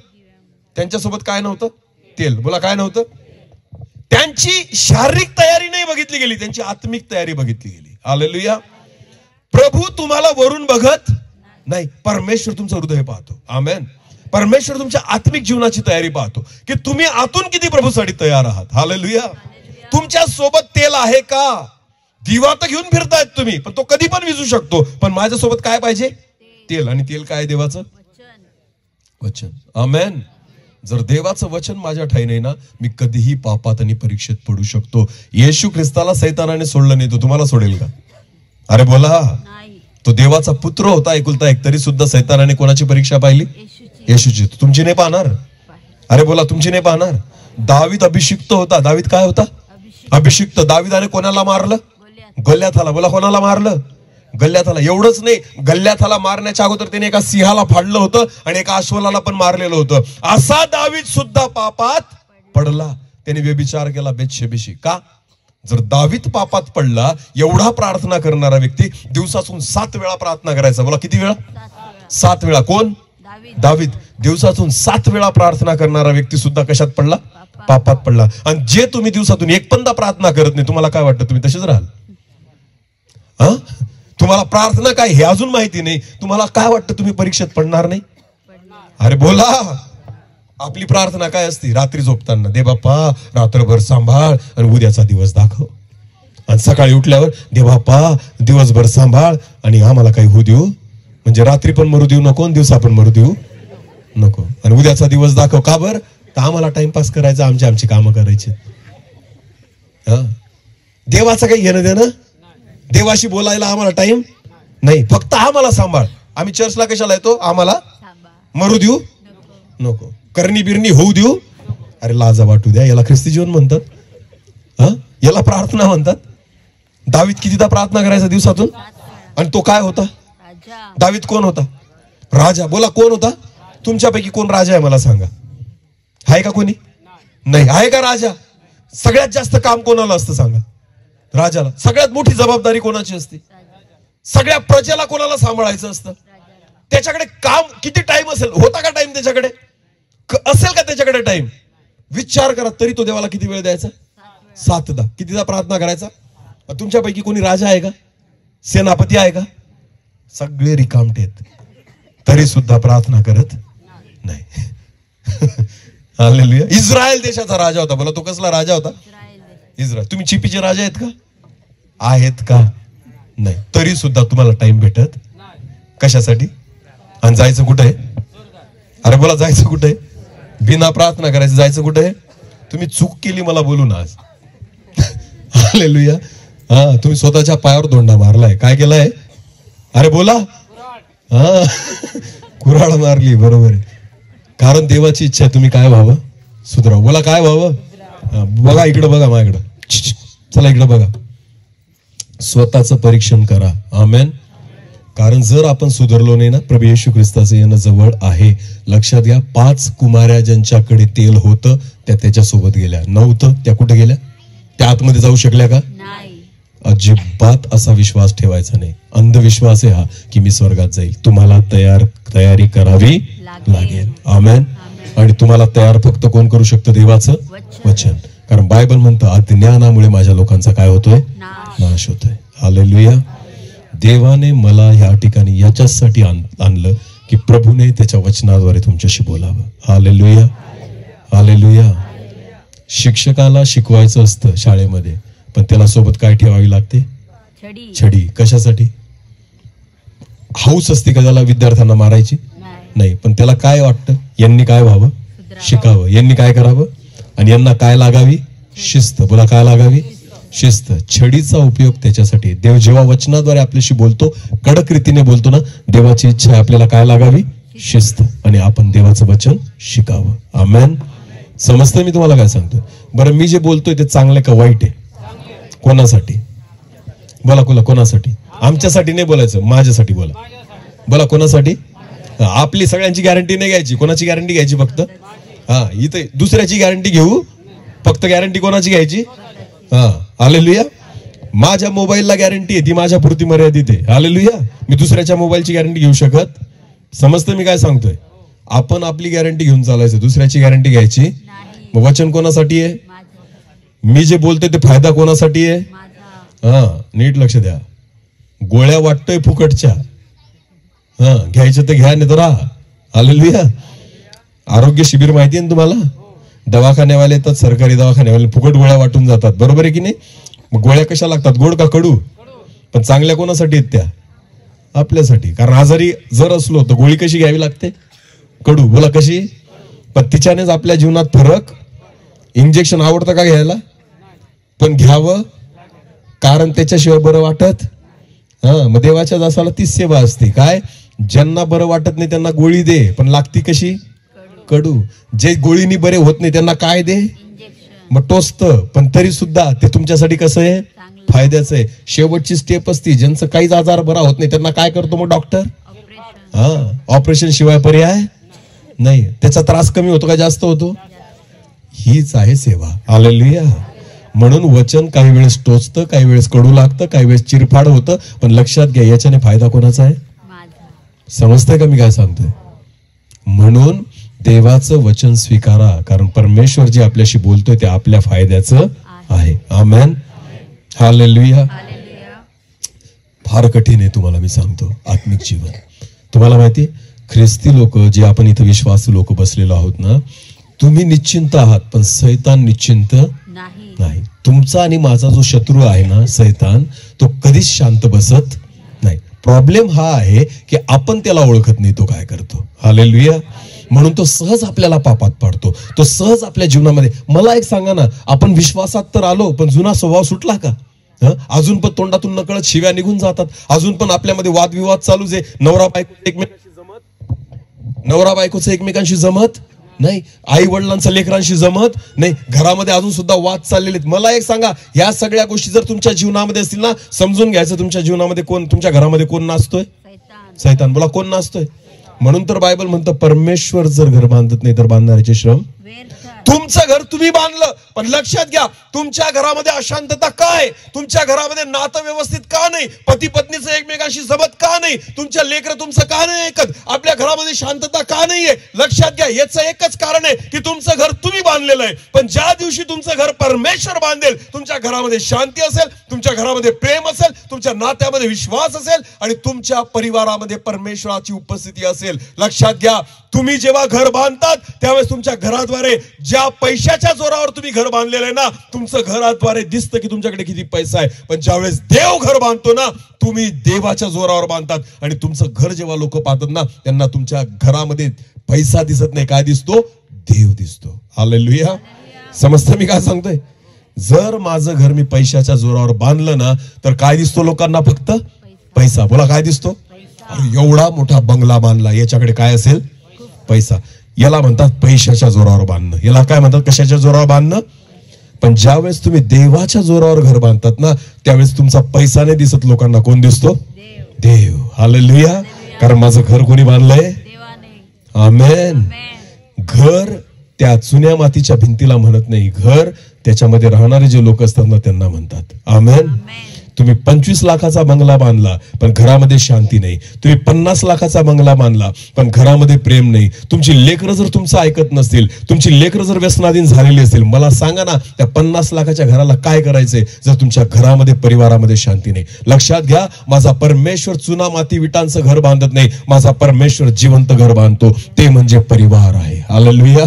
त्यांच्यासोबत काय नव्हतं? तेल. बोला, काय नव्हतं? त्यांची शारीरिक तयारी नाही बघितली गेली, त्यांची आत्मिक तयारी बघितली गेली. हालेलुया. प्रभू तुम्हाला वरून बघत नाही, परमेश्वर तुमचं हृदय पाहतो. आमेन. परमेश्वर तुमच्या आत्मिक जीवनाची तयारी पाहतो, की तुम्ही आतून किती प्रभूसाठी तयार आहात. हालेलुया. तुमच्या सोबत तेल आहे का? दिवा तर घेऊन फिरतायत तुम्ही, पण तो कधी पण विझू शकतो. पण माझ्यासोबत काय पाहिजे? तेल. आणि तेल काय? देवाचं वचन. आमेन. जर देवाचं वचन माझ्या ठाई नाही ना, मी कधीही पापात आणि परीक्षेत पडू शकतो. येशू ख्रिस्ताला सैतानाने सोडलं नाही, तो तुम्हाला सोडेल का? अरे बोला. तो देवाचा पुत्र होता, एकुलता एक, तरी सुद्धा सैतानाने कोणाची परीक्षा पाहिली? येशूची. तुमची नाही पाहणार? अरे बोला, तुमची नाही पाहणार? दावीद अभिषिक्त होता. दावीद काय होता? अभिषिक्त. दावीदाने कोणाला मारलं? गल्ल्याथाला. बोला, कोणाला मारलं? गल्ल्याथाला. एवढंच नाही, गल्ल्याथाला मारण्याच्या अगोदर त्याने एका सिंहाला फाडलं होतं आणि एका अश्वलाला पण मारलेलं होतं. असा दावीद सुद्धा पापात पडला. त्याने व्यभिचार केला बेतशेबेशी. का? जर दावीद पापात पडला, एवढा प्रार्थना करणारा व्यक्ती दिवसातून 7 वेळा प्रार्थना करायचा. बोला, किती वेळा? 7 वेळा. कोण? दावीद. दिवसातून 7 वेळा प्रार्थना करणारा व्यक्ती सुद्धा कशात पडला? पापात पडला. आणि जे तुम्ही दिवसातून एक पण प्रार्थना करत नाही, तुम्हाला काय वाटतं? तुम्ही तसेच राहाल. तुम्हाला प्रार्थना काय हे अजून माहिती नाही, तुम्हाला काय वाटतं? तुम्ही परीक्षेत पडणार नाही? अरे बोला. आपली प्रार्थना काय असते? रात्री झोपताना, दे बाप्पा रात्रभर सांभाळ आणि उद्याचा दिवस दाखव. आणि सकाळी उठल्यावर, दे बाप्पा दिवसभर सांभाळ आणि आम्हाला काही होऊ देऊ, म्हणजे रात्री पण मरू देऊ नको, दिवसा पण मरू देऊ नको, आणि उद्याचा दिवस दाखव. का बरं? तर आम्हाला टाइमपास करायचा, आमची कामं करायची. देवाचं काही घेणं देणं? देवाशी बोलायला आम्हाला टाइम नाही, फक्त आम्हाला सांभाळ. आम्ही चर्चला कशाला येतो? आम्हाला मरू देऊ नको, करणी बिरणी होऊ देऊ. अरे लाजा वाटू द्या. याला ख्रिस्ती जीवन म्हणतात? याला प्रार्थना म्हणतात? दावीद कितीदा प्रार्थना करायचा दिवसातून? आणि तो काय होता? दावीद कोण होता? राजा. बोला, कोण होता? तुमच्यापैकी कोण राजा आहे मला सांगा? आहे का कोणी? नाही. आहे का राजा? सगळ्यात जास्त काम कोणाला असतं सांगा? राजाला. सगळ्यात मोठी जबाबदारी कोणाची असते? सगळ्या प्रजेला कोणाला सांभाळायचं असतं? त्याच्याकडे काम किती टाइम असेल? होता का टाइम त्याच्याकडे? असेल का त्याच्याकडे टाइम? विचार करा. तरी तो देवाला किती वेळ द्यायचा? 7दा. कितीदा प्रार्थना करायचा? तुमच्यापैकी कोणी राजा आहे का? सेनापती आहे का? सगळे रिकामटे आहेत, तरी सुद्धा प्रार्थना करत नाही. हालेलुया. इस्रायल देशाचा राजा होता. बोला, तो कसला राजा होता? इस्रायल. तुम्ही चिपीचे राजा आहेत का? आहेत का? नाही. तरी सुद्धा तुम्हाला टाइम भेटत कशासाठी? आणि जायचं कुठे? अरे बोला, जायचं कुठे? बिना प्रार्थना करायचं जायचं कुठे? तुम्ही चूक केली मला बोलून आज. हालेलुया. तुम्ही स्वतःच्या पायावर धोंडा मारलाय. काय केलाय? अरे बोला. कुऱ्हाड मारली. बरोबर आहे. कारण देवाची इच्छा आहे तुम्ही काय व्हावं? सुधराव. बोला, काय व्हावं? बघा इकडं, बघा माझ्याकडं. चला इकडं बघा. स्वतःचं परीक्षण करा. आमेन. कारण जर आपण सुधारलो नाही ना, प्रभू येशू ख्रिस्ताचं येणं जवळ आहे. लक्षात घ्या. 5 कुमाऱ्या ज्यांच्याकडे तेल होतं त्या त्याच्यासोबत गेल्या. नव्हतं त्या कुठे गेल्या? त्या आतमध्ये जाऊ शकल्या का? अजिबात असा विश्वास ठेवायचा नाही. अंधविश्वास आहे हा की मी स्वर्गात जाईल. तुम्हाला तयारी करावी लागेल. आमेन. आणि तुम्हाला तयार फक्त कोण करू शकतं? देवाचं वचन. कारण बायबल म्हणतं अज्ञानामुळे माझ्या लोकांचा काय होतोय? नाश होतोय. हालेलुया. देवाने मला या ठिकाणी याच्यासाठी आणलं की प्रभूने त्याच्या वचनाद्वारे तुमच्याशी बोलावं. हालेलुया. हालेलुया. शिक्षकाला शिकवायचं असतं शाळेमध्ये, पण त्याला सोबत काय ठेवावी लागते? छडी. कशासाठी? हौस असते का त्याला विद्यार्थ्यांना मारायची? नाही. पण त्याला काय वाटतं? यांनी काय व्हावं? शिकावं. यांनी काय करावं? आणि यांना काय लागावी? शिस्त. बोला, काय लागावी? शिस्त. छडीचा उपयोग त्याच्यासाठी. देव जेव्हा वचनाद्वारे आपल्याशी बोलतो, कडक रीतीने बोलतो ना, देवाची इच्छा आहे आपल्याला काय लागावी? शिस्त. आणि आपण देवाचं वचन शिकावं. आमेन. समजतंय मी तुम्हाला काय सांगतोय? बरं, मी जे बोलतोय ते चांगलं का वाईट आहे? कोणासाठी? बोला, कोणासाठी? आमच्यासाठी नाही बोलायचं, माझ्यासाठी बोला. बोला, कोणासाठी? आपली सगळ्यांची गॅरंटी नाही घ्यायची. कोणाची गॅरंटी घ्यायची? फक्त इथे दुसऱ्याची गॅरंटी घेऊ. फक्त गॅरंटी कोणाची घ्यायची? हालेलुया. माझ्या मोबाईलला गॅरंटी आहे, ती माझ्या पुरती मर्यादित आहे. हालेलुया. मी दुसऱ्याच्या मोबाईलची गॅरंटी घेऊ शकत? समजतं मी काय सांगतोय? आपण आपली गॅरंटी घेऊन चालायचं, दुसऱ्याची गॅरंटी घ्यायची. मग वचन कोणासाठी आहे? मी जे बोलतोय ते फायदा कोणासाठी आहे? नीट लक्ष द्या. गोळ्या वाटतोय फुकटच्या, घ्यायचं तर घ्या, नाही तर राहा. हालेलुया. आरोग्य शिबिर माहिती आहे ना तुम्हाला? दवाखान्यावाले येतात, सरकारी दवाखान्यावाले फुकट गोळ्या वाटून जातात. बरोबर आहे की नाही? मग गोळ्या कशा लागतात? गोड का कडू? पण चांगल्या कोणासाठी आहेत त्या? आपल्यासाठी. कारण आजारी जर असलो तर गोळी कशी घ्यावी लागते? कडू. बोला, कशी? पण तिच्यानेच आपल्या जीवनात फरक. इंजेक्शन आवडतं का घ्यायला? पण घ्यावं, कारण त्याच्याशिवाय बरं वाटत. मग देवाच्या दासाला तीच सेवा असते. काय? ज्यांना बरं वाटत नाही त्यांना गोळी दे, पण लागती कशी? कडू. जे गोळीनी बरे होत नाही त्यांना काय दे? मग टोचत, पण तरी सुद्धा ते तुमच्यासाठी कसं आहे? फायद्याचं आहे. शेवटची स्टेप असती, ज्यांचं काहीच आजार बरा होत नाही त्यांना काय करतो मग डॉक्टर? ऑपरेशन शिवाय पर्याय नाही. त्याचा त्रास कमी होतो का जास्त होतो? हीच आहे सेवा. हालेलुया. म्हणून वचन काही वेळेस टोचतं, काही वेळेस कडू लागतं, काही वेळेस चिरफाड होतं, पण लक्षात घ्या, याच्याने फायदा कोणाचा आहे? समजतंय का मी काय सांगतोय? म्हणून देवाचं वचन स्वीकारा, कारण परमेश्वर जे आपल्याशी बोलतोय ते आपल्या फायद्याचं आहे. आमेन. हालेलुया. फार कठीण आहे, तुम्हाला मी सांगतो, आत्मिक जीवन. तुम्हाला माहिती, ख्रिस्ती लोक जे आपण इथं विश्वासू लोक बसलेलो आहोत ना, तुम्ही निश्चिंत आहात, पण सैतान निश्चिंत नाही. तुमचा आणि माझा जो शत्रू आहे ना, सैतान, तो कधीच शांत बसत नाही. प्रॉब्लेम हा आहे की आपण त्याला ओळखत नाही तो काय करतो. हालेलुया. म्हणून तो सहज आपल्याला पापात पाडतो. तो सहज आपल्या जीवनामध्ये. मला एक सांगा ना, आपण विश्वासात तर आलो, पण जुना स्वभाव सुटला का? अजून पण तोंडातून नकळत शिव्या निघून जातात. अजून पण आपल्यामध्ये वादविवाद चालूच आहे. नवरा बायकोचं एकमेकांशी जमत नाही. आई वडिलांचं लेकरांशी जमत नाही. घरामध्ये अजून सुद्धा वाद चाललेले आहेत. मला एक सांगा, या सगळ्या गोष्टी जर तुमच्या जीवनामध्ये असतील ना, समजून घ्यायचं तुमच्या जीवनामध्ये कोण, तुमच्या घरामध्ये कोण नाचतोय? सैतान. बोला, कोण नाचतोय? म्हणून तर बायबल म्हणतं, परमेश्वर जर घर बांधत नाही तर बांधणाऱ्याचे श्रम. तुमचं घर तुम्ही बांधलं, पण लक्षात घ्या, तुमच्या घरामध्ये अशांतता काय? तुमच्या घरामध्ये नातं व्यवस्थित का नाही? पती पत्नीचं एकमेकांशी जमत का नाही? तुमच्या लेकरं तुमचं का नाही ऐकत? आपल्या घरामध्ये शांतता का नाहीये? लक्षात घ्या, याचं एकच कारण आहे की तुमचं घर तुम्ही बांधलेलं आहे. पण ज्या दिवशी तुमचं घर परमेश्वर बांधेल, तुमच्या घरामध्ये शांती असेल, तुमच्या घरामध्ये प्रेम असेल, तुमच्या नात्यामध्ये विश्वास असेल, आणि तुमच्या परिवारामध्ये परमेश्वराची उपस्थिती असेल. लक्षात घ्या, तुम्ही जेव्हा घर बांधतात त्यावेळेस तुमच्या घराद्वारे, ज्या पैशाच्या जोरावर तुम्ही घर बांधलेलं आहे ना, तुमचं घराद्वारे दिसतं की तुमच्याकडे किती पैसा आहे. पण ज्यावेळेस देव घर बांधतो ना, तुम्ही देवाच्या जोरावर बांधतात, आणि तुमचं घर जेव्हा लोक पाहतात ना, त्यांना तुमच्या घरामध्ये पैसा दिसत नाही. काय दिसतो? देव दिसतो. हालेलुया. समजतं मी काय सांगतोय? जर माझं घर मी पैशाच्या जोरावर बांधलं ना, तर काय दिसतो लोकांना? फक्त पैसा. बोला, काय दिसतो? एवढा मोठा बंगला बांधला, याच्याकडे काय असेल? पैसा. याला म्हणतात पैशाच्या जोरावर बांधणं. याला काय म्हणतात? कशाच्या जोरावर बांधणं? पण ज्यावेळेस तुम्ही देवाच्या जोरावर घर बांधतात ना, त्यावेळेस तुमचा पैसा नाही दिसत लोकांना. कोण दिसतो? देव. हालेलुया. कारण माझं घर कोणी बांधलंय? आमेन. घर त्या चुन्या मातीच्या भिंतीला म्हणत नाही, घर त्याच्यामध्ये राहणारे जे लोक असतात ना त्यांना म्हणतात. आमेन. तुम्ही 25 लाखाचा बंगला बांधला पण घरामध्ये शांती नाही, तुम्ही 50 लाखाचा बंगला बांधला पण घरामध्ये प्रेम नाही, तुमची लेकरं जर तुमचं ऐकत नसतील, तुमची लेकरं जर व्यसनाधीन झालेली असतील, मला सांगा ना त्या 50 लाखाच्या घराला काय करायचंय जर तुमच्या घरामध्ये परिवारामध्ये शांती नाही. लक्षात घ्या, माझा परमेश्वर चुना माती विटांचं घर बांधत नाही, माझा परमेश्वर जिवंत घर बांधतो, ते म्हणजे परिवार आहे. हालेलुया.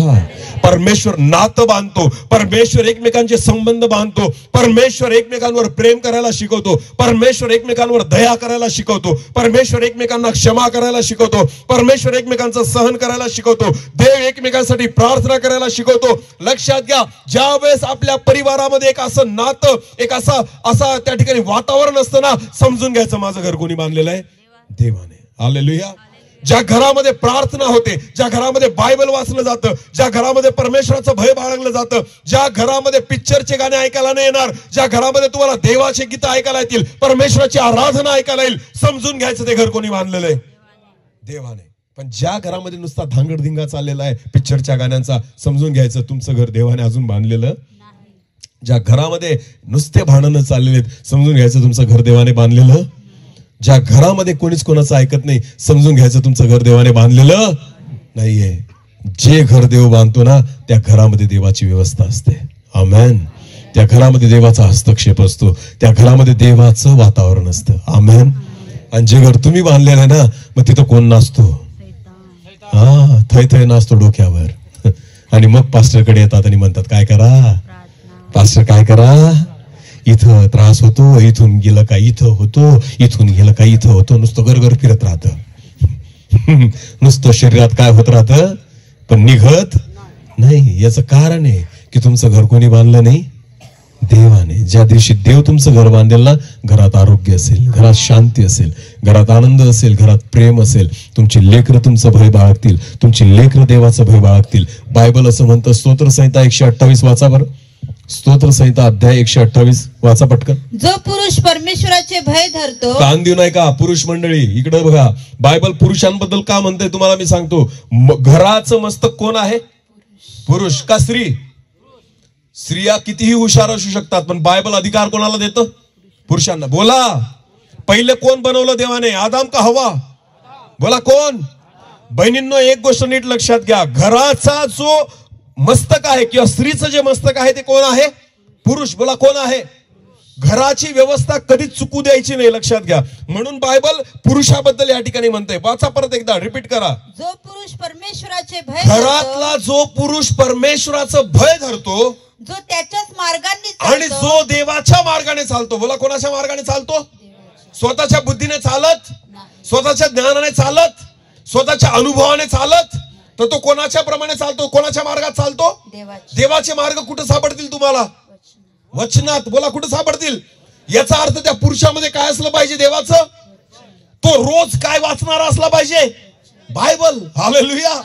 परमेश्वर नातं बांधतो, परमेश्वर एकमेकांचे संबंध बांधतो, परमेश्वर एकमेकांवर प्रेम करायला शिकवतो, परमेश्वर एकमेकांवर दया करायला शिकवतो, परमेश्वर एकमेकांना क्षमा करायला शिकवतो, परमेश्वर एकमेकांचं सहन करायला शिकवतो, देव एकमेकांसाठी प्रार्थना करायला शिकवतो. लक्षात घ्या, ज्या वेळेस आपल्या परिवारामध्ये एक असं नातं, एक असा त्या ठिकाणी वातावरण असतं ना, समजून घ्यायचं माझं घर कोणी बांधलेलं आहे? देवाने. हालेलुया. ज्या घरामध्ये प्रार्थना होते, ज्या घरामध्ये बायबल वाचलं जातं, ज्या घरामध्ये परमेश्वराचं भय बाळगलं जातं, ज्या घरामध्ये पिक्चरचे गाणे ऐकायला नाही येणार, ज्या घरामध्ये तुम्हाला देवाचे गीत ऐकायला येतील, परमेश्वराची आराधना ऐकायला येईल, समजून घ्यायचं ते घर कोणी बांधलेलं आहे? देवाने. पण ज्या घरामध्ये नुसता धांगडधिंगा चाललेला आहे पिक्चरच्या गाण्यांचा, समजून घ्यायचं तुमचं घर देवाने अजून बांधलेलं. ज्या घरामध्ये नुसते भांडणं चाललेले आहेत, समजून घ्यायचं तुमचं घर देवाने बांधलेलं. ज्या घरामध्ये कोणीच कोणाचं ऐकत नाही, समजून घ्यायचं तुमचं घर देवाने बांधलेलं नाहीये. जे घर देव बांधतो ना, त्या घरामध्ये देवाची व्यवस्था असते. आमेन. त्या घरामध्ये देवाचा हस्तक्षेप असतो, त्या घरामध्ये देवाचं वातावरण असतं. आमेन. आणि जे घर तुम्ही बांधलेलं आहे ना, मग तिथं कोण नाचतो? थै थै नाचतो डोक्यावर. आणि मग पास्टरकडे येतात आणि म्हणतात काय करा पास्टर, काय करा, इथं त्रास होतो, इथून गेलं का इथं होतो, इथून गेलं का इथं होतो, नुसतं गरगर फिरत राहतं. नुसतं शरीरात काय होत राहतं पण निघत नाही. याचं कारण आहे की तुमचं घर कोणी बांधलं नाही? देवाने. ज्या दिवशी देव तुमचं घर बांधेल ना, घरात आरोग्य असेल, घरात शांती असेल, घरात आनंद असेल, घरात प्रेम असेल, तुमची लेकरं तुमचं भय बाळगतील, तुमची लेकरं देवाचं भय बाळगतील. बायबल असं म्हणतं, स्तोत्रसंहिता 128 वाचा बरं. स्तोत्रसंहिता अध्याय 128 वाचा पटकन. जो पुरुष परमेश्वराचे भय धरतो. कान देऊ नाही का पुरुष मंडळी, इकडे बघा. बायबल पुरुषांबद्दल का म्हणते तुम्हाला मी सांगतो. घराचं मस्तक कोण आहे? पुरुष का स्त्री? स्त्रिया कितीही हुशार असू शकतात, पण बायबल अधिकार कोणाला देतं? पुरुषांना. बोला, पहिले कोण बनवलं देवाने, आदाम का हवा? बोला कोण? बहिणींनो, एक गोष्ट नीट लक्षात घ्या, घराचा जो मस्तक आहे किंवा स्त्रीचं जे मस्तक आहे ते कोण आहे? पुरुष. बोला कोण आहे? घराची व्यवस्था कधीच चुकू द्यायची नाही, लक्षात घ्या. म्हणून बायबल पुरुषाबद्दल या ठिकाणी म्हणते. वाचा परत एकदा, रिपीट करा. जो पुरुष परमेश्वराचे भय, घरातला जो पुरुष परमेश्वराचं भय धरतो, जो त्याच्याच मार्गाने आणि जो देवाच्या मार्गाने चालतो. बोला कोणाच्या मार्गाने चालतो? स्वतःच्या बुद्धीने चालत, स्वतःच्या ज्ञानाने चालत, स्वतःच्या अनुभवाने चालत, तर तो कोणाच्या प्रमाणे चालतो? कोणाच्या मार्गात चालतो? देवाचे मार्ग कुठे सापडतील तुम्हाला? वचनात. बोला कुठे सापडतील? याचा अर्थ त्या पुरुषामध्ये काय असलं पाहिजे? देवाचं. तो रोज काय वाचणारा असला पाहिजे? बायबल. हालेलुया.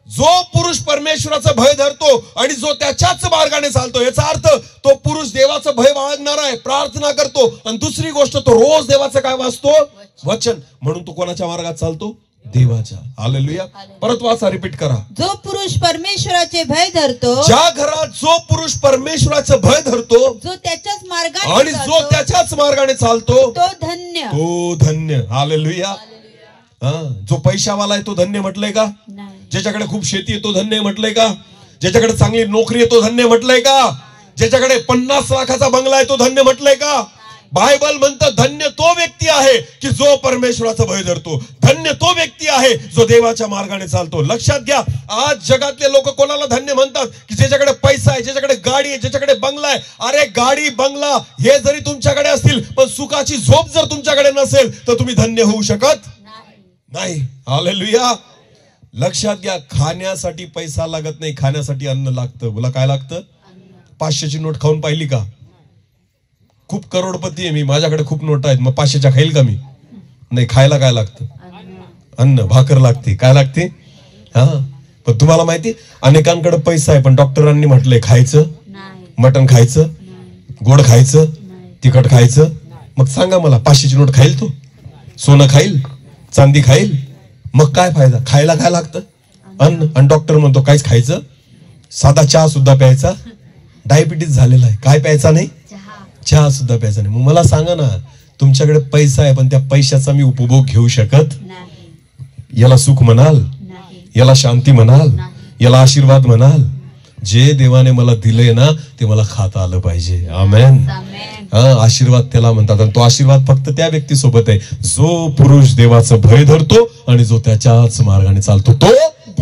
जो पुरुष परमेश्वराचं भय धरतो आणि जो त्याच्याच मार्गाने चालतो, याचा अर्थ तो पुरुष देवाचं भय बाळगणारा आहे, प्रार्थना करतो. आणि दुसरी गोष्ट, तो रोज देवाचं काय वाचतो? वचन. म्हणून तो कोणाच्या मार्गात चालतो? देवाच्या. हालेलुया. परत वाचा, रिपीट करा. जो पुरुष परमेश्वराचे भय धरतो, ज्या घरात जो पुरुष परमेश्वराचं भय धरतो, जो त्याच्याच मार्गाने आणि जो त्याच्याच मार्गाने चालतो, तो धन्य. तो धन्य. हालेलुया. जो पैशावाला आहे तो धन्य म्हटलंय का? ज्याच्याकडे खूप शेती आहे तो धन्य म्हटलंय का? ज्याच्याकडे चांगली नोकरी आहे तो धन्य म्हटलंय का? ज्याच्याकडे 50 लाखाचा बंगला आहे तो धन्य म्हटलंय का? बायबल म्हणतं धन्य तो व्यक्ती आहे की जो परमेश्वराचं भय धरतो. धन्य तो व्यक्ती आहे जो देवाच्या मार्गाने चालतो. लक्षात घ्या, आज जगातले लोक कोणाला धन्य म्हणतात? की ज्याच्याकडे पैसा आहे, ज्याच्याकडे गाडी आहे, ज्याच्याकडे बंगला आहे. अरे गाडी बंगला हे जरी तुमच्याकडे असतील, पण सुखाची झोप जर तुमच्याकडे नसेल तर तुम्ही धन्य होऊ शकत नाही. हालेलुया. लक्षात घ्या, खाण्यासाठी पैसा लागत नाही, खाण्यासाठी अन्न लागतं. बोला काय लागतं? 500ची नोट खाऊन पाहिली का? खूप करोडपती आहे मी, माझ्याकडे खूप नोट आहेत, मग 500च्या खाईल का मी? नाही. खायला काय लागतं? अन्न, भाकर लागते. काय लागते? पण तुम्हाला माहिती, अनेकांकडे पैसा आहे पण डॉक्टरांनी म्हटलंय खायचं, मटण खायचं, गोड खायचं, तिखट खायचं. मग सांगा मला, 500ची नोट खाईल तो? सोनं खाईल, चांदी खाईल, मग काय फायदा? खायला काय लागतं? अन्न. आणि डॉक्टर म्हणतो काहीच खायचं, साधा चहा सुद्धा प्यायचा. डायबिटीस झालेला आहे, काय प्यायचा नाही? चहा सुद्धा प्यायचा नाही. मग मला सांगा ना, तुमच्याकडे पैसा आहे पण त्या पैशाचा मी उपभोग घेऊ शकत? नाही. याला सुख म्हणाल? नाही. याला शांती म्हणाल? याला आशीर्वाद म्हणाल? जे देवाने मला दिलंय ना ते मला खाता आलं पाहिजे. आमेन. आमेन. हा, आशीर्वाद त्याला म्हणतात. आणि तो आशीर्वाद फक्त त्या व्यक्तीसोबत आहे जो पुरुष देवाचं भय धरतो आणि जो त्याच्याच मार्गाने चालतो. तो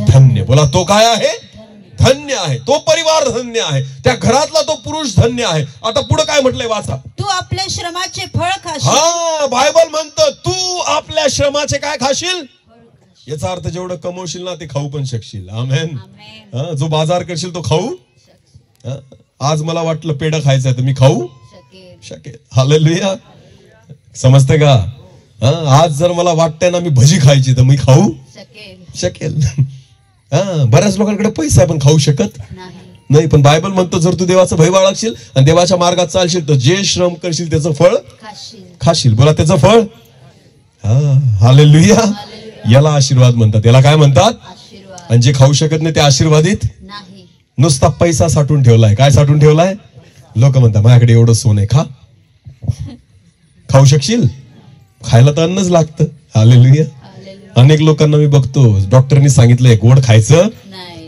धन्य. बोला, तो काय आहे? धन्य आहे. तो परिवार धन्य आहे. त्या घरातला तो पुरुष धन्य आहे. आता पुढे काय म्हटलंय वाचा. तू आपल्या श्रमाचे फळ खाशील. हा, बायबल म्हणतं तू आपल्या श्रमाचे काय खाशील? याचा अर्थ जेवढं कमवशील ना ते खाऊ पण शकशील. आमेन. आमेन. जो बाजार करशील तो खाऊ. आज मला वाटलं पेढं खायचंय तर मी खाऊ शकेल. हालेलुया. समजते का? आज जर मला वाटतंय ना मी भजी खायची तर मी खाऊ शकेल. बऱ्याच लोकांकडे पैसा आहे पण खाऊ शकत नाही. पण बायबल म्हणतो जर तू देवाचं भय बाळगशील आणि देवाच्या मार्गात चालशील तर जे श्रम करशील त्याचं फळ खाशील. बोला, त्याचं फळ. हालेलुया. याला आशीर्वाद म्हणतात. याला काय म्हणतात? आणि जे खाऊ शकत नाही ते आशीर्वादित नाही. नुसता पैसा साठवून ठेवलाय. काय साठवून ठेवलाय? लोक म्हणतात माझ्याकडे एवढं सोनं आहे, खा. खाऊ शकशील? खायला तर अन्नच लागतं. हालेलुया. अनेक लोकांना मी बघतो डॉक्टरनी सांगितलंय गोड खायचं.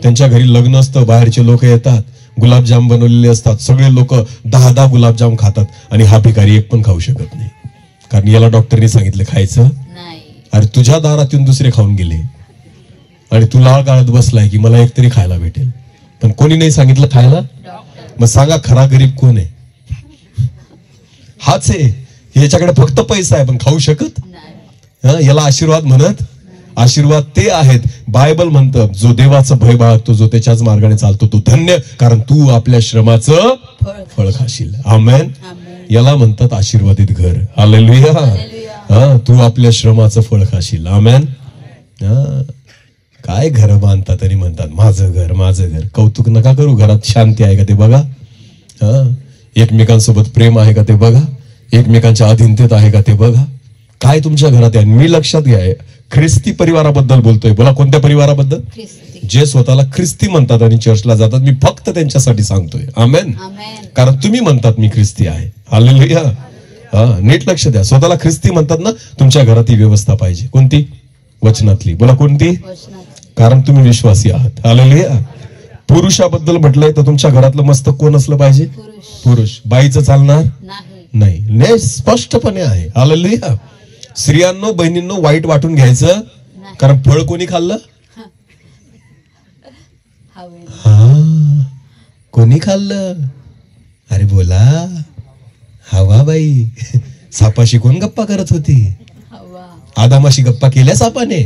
त्यांच्या घरी लग्न असतं, बाहेरचे लोक येतात, गुलाबजाम बनवलेले असतात, सगळे लोक 10 गुलाबजाम खातात आणि हा भिकारी एक पण खाऊ शकत नाही. कारण याला डॉक्टरनी सांगितलं खायचं. अरे तुझ्या दारात येऊन दुसरे खाऊन गेले आणि तू लाळ गाळत बसलाय की मला एक तरी खायला भेटेल, पण कोणी नाही सांगितलं खायला. मग सांगा खरा गरीब कोण आहे? हाच आहे. याच्याकडे फक्त पैसा आहे पण खाऊ शकत. याला आशीर्वाद म्हणत. आशीर्वाद ते आहेत. बायबल म्हणतं जो देवाचं भय बाळगतो, जो त्याच्याच मार्गाने चालतो तो धन्य, कारण तू आपल्या श्रमाचं फळ खाशील. आमेन. याला म्हणतात आशीर्वादित घर. हालेलुया. तू आपल्या श्रमाचं फळ खाशील. आमेन. काय घर बांधतात आणि म्हणतात माझं घर माझं घर. कौतुक नका करू. घरात शांती आहे का ते बघा. एकमेकांसोबत प्रेम आहे का ते बघा. एकमेकांच्या अधीनतेत आहे का ते बघा. काय तुमच्या घरात आहे? मी लक्षात घ्या, ख्रिस्ती परिवाराबद्दल बोलतोय. बोला, कोणत्या परिवाराबद्दल? जे स्वतःला ख्रिस्ती म्हणतात आणि चर्चला जातात. मी फक्त त्यांच्यासाठी सांगतोय. आमेन. कारण तुम्ही म्हणतात मी ख्रिस्ती आहे. हालेलुया. नीट लक्ष द्या. स्वतःला ख्रिस्ती म्हणतात ना, तुमच्या घरात ही व्यवस्था पाहिजे. कोणती? वचनातली. बोला, कोणती? कारण तुम्ही विश्वासी आहात. हालेलुया. पुरुषाबद्दल म्हटलंय तर तुमच्या घरातलं मस्तक कोण असलं पाहिजे? पुरुष. बाईचं चालणार नाही. स्पष्टपणे आहे. हालेलुया. स्त्रियांनो, बहिणींनो, वाईट वाटून घ्यायचं. कारण फळ कोणी खाल्लं? कोणी खाल्लं? अरे बोला. हवा बाई. सापाशी कोण गप्पा करत होती? आदामाशी गप्पा केल्या सापाने?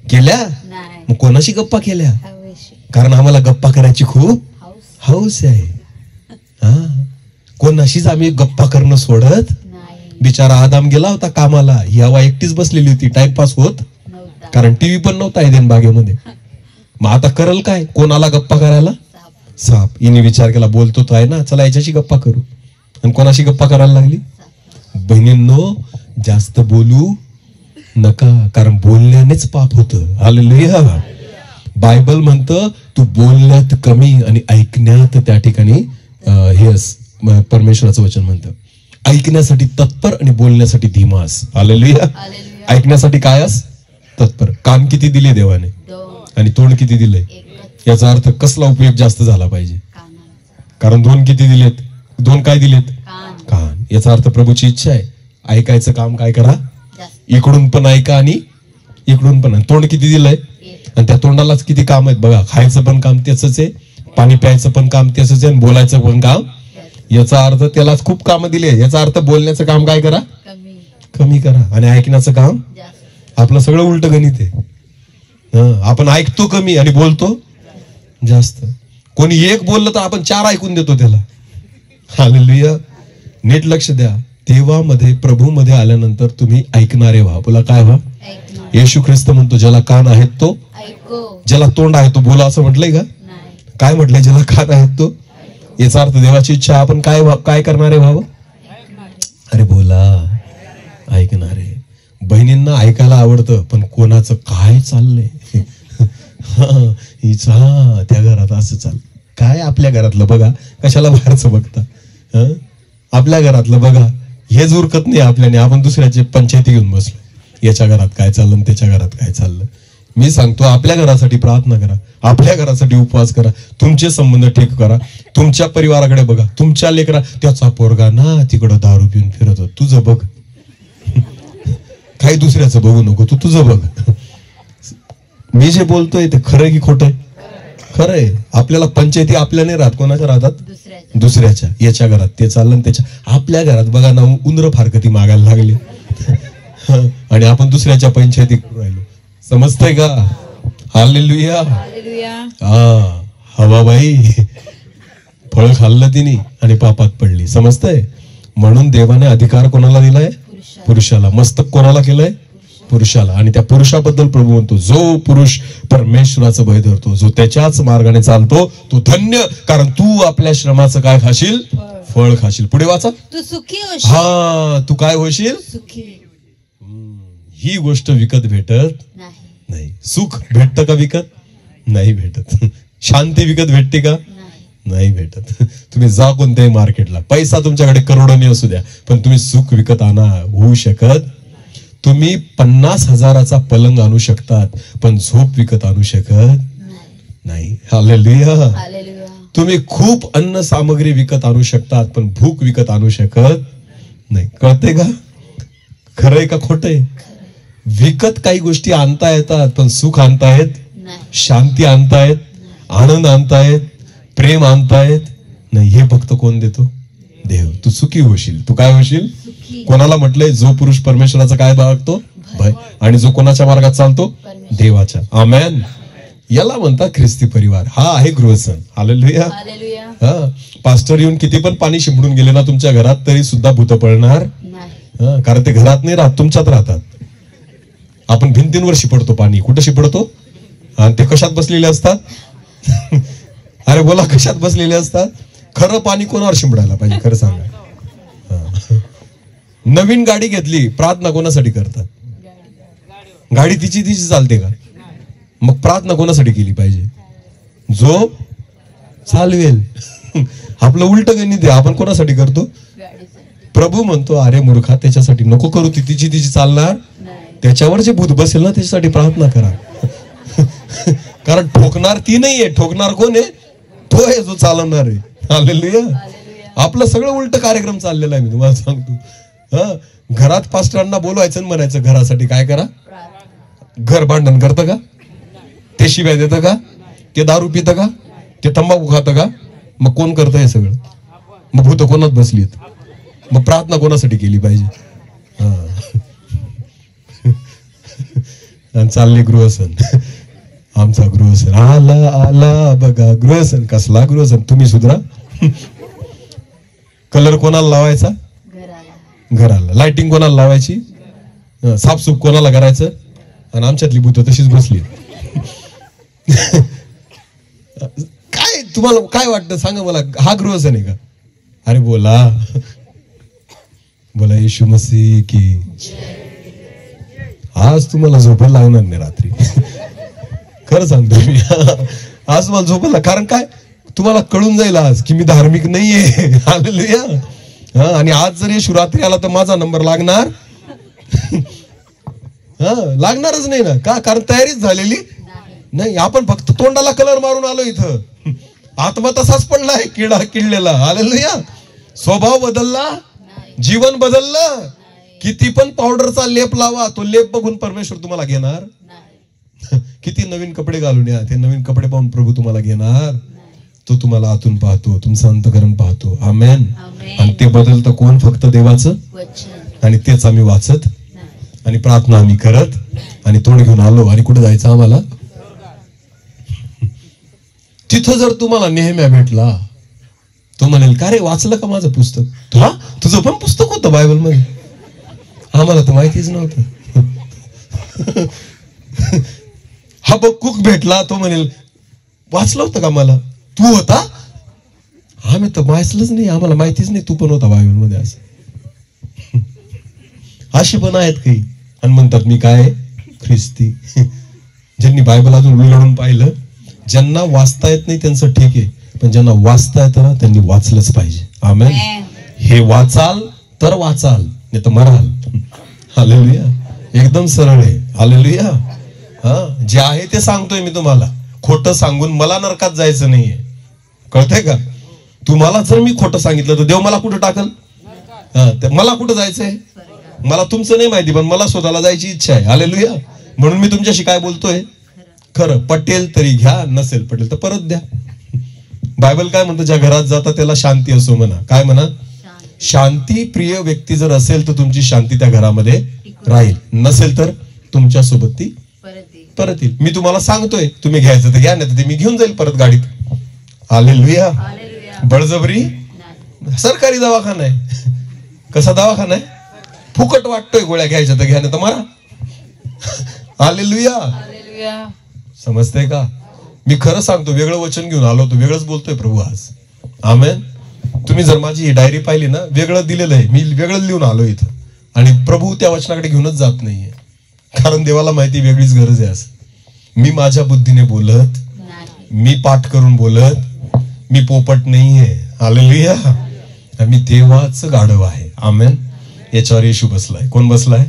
केल्या? मग कोणाशी गप्पा केल्या? कारण आम्हाला गप्पा करायची खूप हौस आहे. कोणाशीच आम्ही गप्पा करणं सोडत. बिचारा आदाम गेला होता कामाला, ही हवा एकटीच बसलेली होती, टाइमपास होत. कारण टीव्ही पण नव्हता एदेन बागेमध्ये. मग आता करल काय? कोणाला गप्पा करायला? साप. हिने विचार केला बोलतो तो आहे ना, चला याच्याशी गप्पा करू. आणि कोणाशी गप्पा करायला लागली? बहिणींनो, जास्त बोलू नका, कारण बोलण्यानेच पाप होतं. हालेलुया. बायबल म्हणतं तू बोलण्यात कमी आणि ऐकण्यात त्या ठिकाणी परमेश्वराचं वचन म्हणतं ऐकण्यासाठी तत्पर आणि बोलण्यासाठी धीमास. हालेलुया. ऐकण्यासाठी काय अस? तत्पर. कान किती दिले देवाने आणि तोंड किती दिले? याचा अर्थ कसला उपयोग जास्त झाला पाहिजे? कारण 2 किती दिलेत? 2 काय दिलेत? कान. याचा अर्थ प्रभूची इच्छा आहे ऐकायचं काम काय करा, इकडून पण ऐका आणि इकडून पण. तोंड किती दिलंय आणि त्या तोंडालाच किती काम आहेत बघा. खायचं पण काम त्याच आहे, पाणी प्यायचं पण काम त्याच आहे, आणि बोलायचं पण काम. याचा अर्थ त्यालाच खूप काम दिले. याचा अर्थ बोलण्याचं काम काय करा, कमी करा, आणि ऐकण्याचं काम आपलं सगळं उलट गणित आहे. आपण ऐकतो कमी आणि बोलतो जास्त. कोणी एक बोललं तर आपण 4 ऐकून देतो त्याला. हालेलुया. नीट लक्ष द्या. देवामध्ये प्रभूमध्ये आल्यानंतर तुम्ही ऐकणारे व्हा. बोला काय व्हा? येशू ख्रिस्त म्हणतो ज्याला कान आहेत तो ऐको, ज्याला तोंड आहे तो बोला, असं म्हटलंय का? काय म्हटलंय? ज्याला कान आहेत तो. याचा अर्थ देवाची इच्छा आपण काय करणारे व्हावं? अरे बोला, ऐकणारे. बहिणींना ऐकायला आवडतं, पण कोणाचं काय चाललंय हिचा त्या घरात असं चाल काय, आपल्या घरातलं बघा, कशाला बाहेरचं बघता. आपल्या घरातलं बघा, हेच उरकत नाही आपल्याने, आपण दुसऱ्याचे पंचायती घेऊन बसलो, याच्या घरात काय चाललं आणि त्याच्या घरात काय चाललं. मी सांगतो, आपल्या घरासाठी प्रार्थना करा, आपल्या घरासाठी उपवास करा, तुमचे संबंध ठीक करा, तुमच्या परिवाराकडे बघा, तुमच्या लेकरा, त्याचा पोरगा ना तिकडं दारू पिऊन फिरत, तुझं बघ, काही दुसऱ्याचं बघू नको, तू तुझं बघ. मी जे बोलतोय ते खरं की खोटं? खरंय. आपल्याला पंचायती आपल्या नाही राहत, कोणाच्या राहतात? दुसऱ्याच्या. याच्या घरात ते चाललं आणि त्याच्या. आपल्या घरात बघा ना, उंदर फारकती मागायला लागले आणि आपण दुसऱ्याच्या पंचायती करून राहिलो. समजतंय का? हालेलुया. हा, हवाबाई फळ खाल्लं तिने आणि पापात पडली. समजतंय? म्हणून देवाने अधिकार कोणाला दिलाय? पुरुषाला. मस्तक कोणाला केलंय? पुरुषाला. आणि त्या पुरुषाबद्दल प्रभू म्हणतो, जो पुरुष परमेश्वराचं भय धरतो, जो त्याच्याच मार्गाने चालतो, तो धन्य, कारण तू आपल्या श्रमाचं काय खाशील? फळ खाशील. पुढे वाचा. तू सुखी होशील. हा, तू काय होशील? सुखी. ही गोष्ट विकत भेटत नाही. सुख भेटतं का विकत? नाही भेटत. शांती विकत भेटते का? नाही भेटत. तुम्ही जा कोणत्याही मार्केटला, पैसा तुमच्याकडे करोडोनी असू द्या, पण तुम्ही सुख विकत आणा, होऊ शकत. तुम्ही 50,000चा पलंग आणू शकतात, पण झोप विकत आणू शकत नाही. हालेलुया. तुम्ही खूप अन्न सामग्री विकत आणू शकतात, पण भूक विकत आणू शकत नाही. कळते का? खरंय का खोटंय? विकत काही गोष्टी आणता येतात, पण सुख आणता येत, शांती आणता येत, आनंद आणता येत, प्रेम आणता येत नाही. हे फक्त कोण देतो? देव. तू सुखी होशील. तू काय होशील? कोणाला म्हटलंय? जो पुरुष परमेश्वराचा काय बाळगतो? भय. आणि जो कोणाच्या मार्गात चालतो? देवाच्या. आमेन. याला म्हणतात ख्रिस्ती परिवार. हा आहे गृहसण. हालेलुया. हा, पास्टर येऊन किती पण पाणी शिंपडून गेले ना तुमच्या घरात, तरी सुद्धा भूत पळणार नाही, कारण ते घरात नाही राहत, तुमच्यात राहतात. आपण भिंतींवर शिपडतो पाणी. कुठं शिपडतो? आणि ते कशात बसलेले असतात? अरे बोला, कशात बसलेले असतात? खरं पाणी कोणावर शिंपडायला पाहिजे? खरं सांगा. नवीन गाडी घेतली, प्रार्थना कोणासाठी करतात? गाडी तिची तिची चालते का? मग प्रार्थना कोणासाठी केली पाहिजे? जो चालवेल. आपलं उलट गणित आहे. आपण कोणासाठी करतो? प्रभू म्हणतो, अरे मूर्खा, त्याच्यासाठी नको करू, ती तिची तिची चालणार. त्याच्यावर जे भूत बसेल ना, त्याच्यासाठी प्रार्थना करा. कारण ठोकणार ती नाहीये, ठोकणार कोण आहे? तो आहे जो चालवणार आहे. हालेलुया. आपलं सगळं उलट कार्यक्रम चाललेला आहे. मी तुम्हाला सांगतो. हा, घरात पास्टरांना बोलवायचं आणि म्हणायचं, घरासाठी काय करा. घर भांडण करतं का? ते शिव्या देतं का? ते दारू पितं का? ते तंबाखू खातं का? मग कोण करतं हे सगळं? मग भूत कोणात बसलीत? मग प्रार्थना कोणासाठी केली पाहिजे? चालले गृहसण. आमचा गृहसण आला आला बघा. गृहसण कसला गृहसण? तुम्ही सुधरा. कलर कोणाला लावायचा? घराला. लाइटिंग कोणाला लावायची? साफसूफ कोणाला करायचं? आणि आमच्यातली भूत तशीच बसली. काय तुम्हाला काय वाटतं सांगा मला? हा गृहसण आहे का? अरे बोला बोला. येशू मसीह की. आज तुम्हाला झोपायला लागणार नाही रात्री. खरं सांगतो मी, आज तुम्हाला झोपायला. कारण काय? तुम्हाला कळून जाईल आज की मी धार्मिक नाहीये. हालेलुया. आणि आज जर येशू रात्री आला तर माझा नंबर लागणार लागणारच नाही ना. का? कारण तयारीच झालेली नाही. आपण फक्त तोंडाला कलर मारून आलो इथं. आत्मा तसाच पडलाय, किडा किडलेला. हालेलुया. स्वभाव बदलला, जीवन बदललं. किती पण पावडरचा लेप लावा, तो लेप बघून परमेश्वर तुम्हाला घेणार. किती नवीन कपडे घालून या, ते नवीन कपडे पाहून प्रभू तुम्हाला घेणार. तो तुम्हाला आतून पाहतो, तुमचं अंतःकरण पाहतो. आमेन. आणि ते बदलतं कोण? फक्त देवाचं वचन. आणि तेच आम्ही वाचत आणि प्रार्थना आम्ही करत आणि तोंड घेऊन आलो. आणि कुठे जायचं आम्हाला? तिथं जर तुम्हाला नेहम्या भेटला, तो म्हणेल, का रे वाचलं का माझं पुस्तक? हा, तुझं पण पुस्तक होतं बायबल मध्ये? आम्हाला तर माहितीच नव्हतं. हबक्कूक भेटला, तो म्हणेल, वाचलं होतं का मला? तू होता? आम्ही तर वाचलंच नाही, आम्हाला माहितीच नाही तू पण होता बायबल मध्ये. असं अशी पण आहेत काही. आणि म्हणतात मी काय ख्रिस्ती. ज्यांनी बायबल अजून उलगडून पाहिलं. ज्यांना वाचता येत नाही त्यांचं ठीक आहे, पण ज्यांना वाचता येतं ना त्यांनी वाचलंच पाहिजे. आमेन. हे वाचाल तर वाचाल, नाही तर मराल. हालेलुया. एकदम सरळ आहे. हालेलुया. हा, जे आहे ते सांगतोय मी तुम्हाला. खोटं सांगून मला नरकात जायचं नाहीये. कळतंय का? तुम्हाला जर मी खोटं सांगितलं तर देव मला कुठं टाकल? मला कुठं जायचंय? मला तुमचं नाही माहिती, पण मला स्वतःला जायची इच्छा आहे. हालेलुया. म्हणून मी तुमच्याशी काय बोलतोय? खरं. पटेल तरी घ्या, नसेल पटेल तर परत द्या. बायबल काय म्हणतं? ज्या घरात जाता त्याला शांती असो म्हणा. काय म्हणा? शांती प्रिय व्यक्ती जर असेल तर तुमची शांती त्या घरामध्ये राहील, नसेल तर तुमच्या सोबत ती परत येईल. मी तुम्हाला सांगतोय, तुम्ही घ्यायचं तर घ्या, नाही तर ते मी घेऊन जाईल परत गाडीत. हालेलुया. बळजबरी. सरकारी दवाखाना आहे. कसा दवाखाना आहे? फुकट वाटतोय, गोळ्या घ्यायच्या तर घ्या, नाही तर मारा. हालेलुया. समजतंय का? मी खरं सांगतो, वेगळं वचन घेऊन आलो होतो, वेगळंच बोलतोय प्रभू आज. आमेन. तुम्ही जर माझी ही डायरी पाहिली ना, वेगळं दिलेलं आहे, मी वेगळं लिहून आलो इथं. आणि प्रभू त्या वचनाकडे घेऊनच जात नाहीये, कारण देवाला माहिती वेगळीच गरज आहे. असं मी माझ्या बुद्धीने बोलत, मी पाठ करून बोलत, मी पोपट नाहीये. हालेलुया. मी देवाच गाढव आहे. आमेन. याच्यावर येशू बसलाय. कोण बसलाय?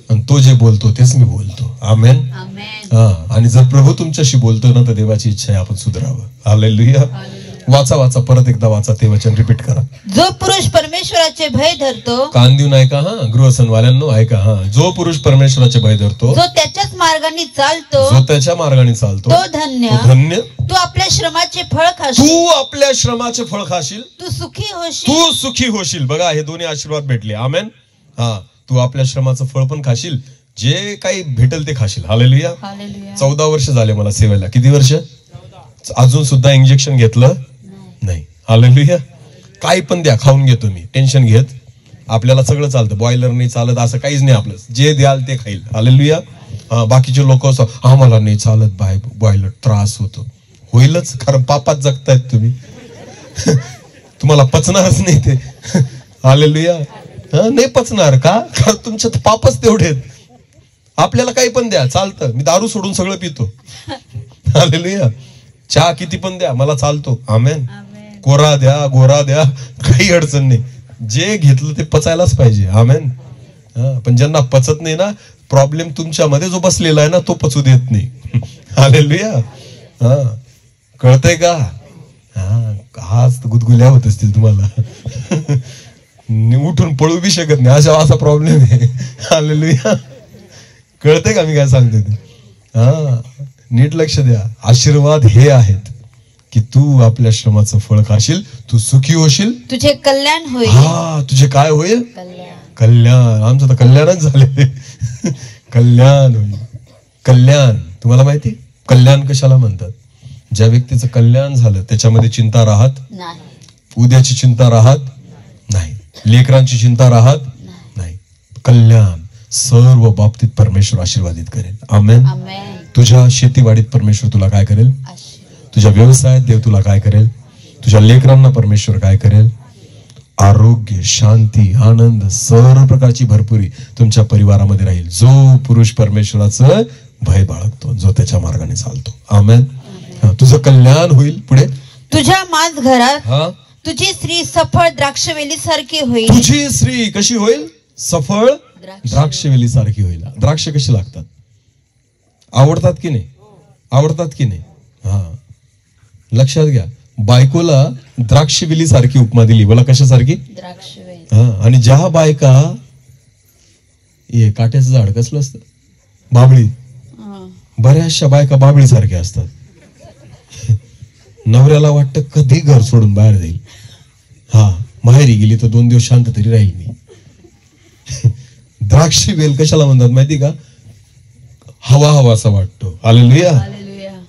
आणि तो जे बोलतो तेच मी बोलतो. आमेन. आणि जर प्रभू तुमच्याशी बोलतो ना, तर देवाची इच्छा आहे आपण सुधारावं. हालेलुया. वाचा वाचा, परत एकदा वाचा, ते वचन रिपीट करा. जो पुरुष परमेश्वराचे भय धरतो, कान देऊन ऐका. हा, गृहसनवाल्यांनो ऐका. हा, जो पुरुष परमेश्वराचे भय धरतो, जो त्याच्याच मार्गाने चालतो, जो त्याच्या मार्गाने चालतो, तो धन्य. धन्य. तू आपल्या श्रमाचे फळ खाशील. तू आपल्या श्रमाचे फळ खाशील. तू सुखी होशील. तू सुखी होशील. बघा, हे दोन्ही आशीर्वाद भेटले. आमेन. हा, तू आपल्या श्रमाचं फळ पण खाशील, जे काही भेटेल ते खाशील. हालेलुया. 14 वर्ष झाले मला सेवेला. किती वर्ष? अजून सुद्धा इंजेक्शन घेतलं नाही. हालेलुया. काही पण द्या, खाऊन घेतो मी, टेन्शन घेत. आपल्याला सगळं चालतं, बॉयलर नाही चालत असं काहीच नाही. आपलं जे द्याल ते खाईल. हालेलुया. बाकीचे लोक असं, आम्हाला नाही चालत बॉयलर, त्रास होतो. होईलच, कारण पापात जगतायत तुम्ही. तुम्हाला पचणारच नाही ते. हालेलुया. नाही पचणार का? कारण तुमच्यात पापच तेवढे आहेत. आपल्याला काही पण द्या, चालतं. मी दारू सोडून सगळं पितो. हालेलुया. चहा किती पण द्या, मला चालतो. आमेन. कोरा द्या, गोरा द्या, काही अडचण नाही. जे घेतलं ते पचायलाच पाहिजे. आमेन. पण ज्यांना पचत नाही ना, प्रॉब्लेम तुमच्यामध्ये जो बसलेला आहे ना, तो पचू देत नाही. हालेलुया. कळतंय का? आज गुदगुल्या होत असतील तुम्हाला. उठून पळू बी शकत नाही, असा प्रॉब्लेम आहे. हालेलुया. कळतंय का मी काय सांगते ते? नीट लक्ष द्या. आशीर्वाद हे आहेत की तू आपल्या श्रमाचं फळ खाशील, तू सुखी होशील, तुझे कल्याण होईल. हा, तुझे काय होईल? कल्याण. आमचं तर कल्याणच झाले. कल्याण होईल. कल्याण तुम्हाला माहिती? कल्याण कशाला म्हणतात? ज्या व्यक्तीचं कल्याण झालं त्याच्यामध्ये चिंता राहत नाही, उद्याची चिंता राहत नाही, लेकरांची चिंता राहत नाही. कल्याण सर्व बाबतीत परमेश्वर आशीर्वादित करेल. आमेन. तुझ्या शेतीवाडीत परमेश्वर तुला काय करेल? तुझ्या व्यवसायात देव तुला काय करेल? तुझ्या लेकरांना परमेश्वर काय करेल? आरोग्य, शांती, आनंद, सर्व प्रकारची भरपुरी तुमच्या परिवारामध्ये राहील, जो पुरुष परमेश्वराचं भय बाळगतो, जो त्याच्या मार्गाने चालतो. आमेन. तुझं कल्याण होईल. पुढे, तुझ्या माझ घरात तुझी स्त्री सफळ द्राक्षवेली सारखी होईल. तुझी स्त्री कशी होईल? सफळ द्राक्षवेली सारखी होईल. द्राक्ष कशी लागतात? आवडतात की नाही? आवडतात की नाही? लक्षात घ्या. बायकोला द्राक्षवेली सारखी उपमा दिली. बोला, कशासारखी? द्राक्षवेली. आणि ज्या बायका, हे काट्याचं झाड कसलं असतं? बाबळी. बऱ्याचशा बायका बाबळी सारख्या असतात. नवऱ्याला वाटतं कधी घर सोडून बाहेर जाईल. माहेरी गेली तर 2 दिवस शांत तरी राहील मी. द्राक्षी वेल कशाला म्हणतात माहिती का? हवा हवासा वाटतो. हालेलुया.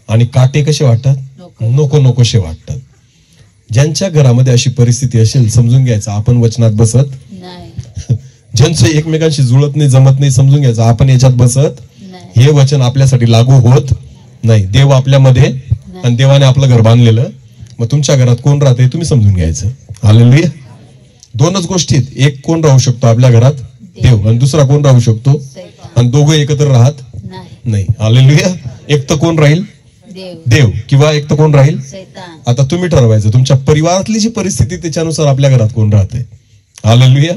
आणि काटे कसे वाटतात? नको नकोशे वाटतात. ज्यांच्या घरामध्ये अशी परिस्थिती असेल, समजून घ्यायचं आपण वचनात बसत नाही. ज्यांचं एकमेकांशी जुळत नाही, जमत नाही, समजून घ्यायचं आपण याच्यात बसत. हे वचन आपल्यासाठी लागू होत नाही. देव आपल्यामध्ये आणि देवाने आपलं घर बांधलेलं. मग तुमच्या घरात कोण राहते तुम्ही समजून घ्यायचं. हालेलुया. 2च गोष्टीत, एक कोण राहू शकतो आपल्या घरात? देव. आणि दुसरा कोण राहू शकतो? आणि दोघं एकत्र राहत नाही. हालेलुया. एक तर कोण राहील? देव. किंवा एक तर कोण राहील? आता तुम्ही ठरवायचं तुमच्या परिवारातली जी परिस्थिती त्याच्यानुसार आपल्या घरात कोण राहते. हालेलुया.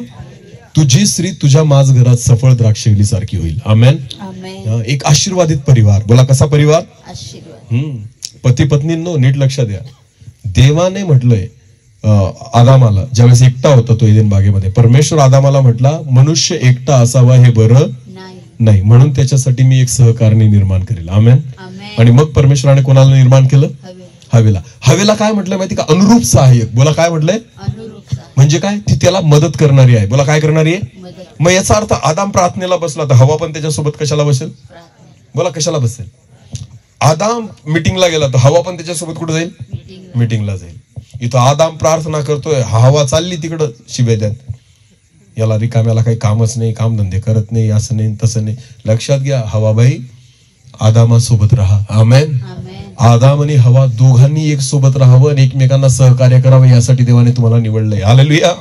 तुझी स्त्री तुझ्या माझ घरात सफळ द्राक्षवेली सारखी होईल. आमेन. आमेन. एक आशीर्वादित परिवार. बोला कसा परिवार? आशीर्वाद. पती पत्नींनो नीट लक्षात द्या. देवाने म्हटलंय आदामाला, ज्यावेळेस एकटा होता तो एदेन बागेमध्ये, परमेश्वर आदामाला म्हटला मनुष्य एकटा असावा हे बरं नाही, म्हणून त्याच्यासाठी मी एक सहकार्य निर्माण करेल. आमेन. आणि मग परमेश्वराने कोणाला निर्माण केलं? हवेला. हवेला काय म्हटलं माहिती का? अनुरूप सहाय्यक. बोला काय म्हटलंय? म्हणजे काय? ती त्याला मदत करणारी आहे. बोला काय करणारी आहे? मग याचा अर्थ आदाम प्रार्थनेला बसला तर हवा पण त्याच्यासोबत कशाला बसेल? बोला कशाला बसेल? आदाम मीटिंगला गेला तर हवा पण त्याच्यासोबत कुठे जाईल? मीटिंगला जाईल. इथं आदाम प्रार्थना करतोय, हवा चालली तिकडं शिव्या द्यात, याला रिकाम्याला काही कामच नाही, कामधंदे करत नाही, असं नाही तसं नाही. लक्षात घ्या, हवाबाई आदामासोबत राहा. आमेन. आदाम आणि हवा दोघांनी एक सोबत राहावं आणि एकमेकांना सहकार्य करावं, यासाठी देवाने तुम्हाला निवडलंय. हालेलुया.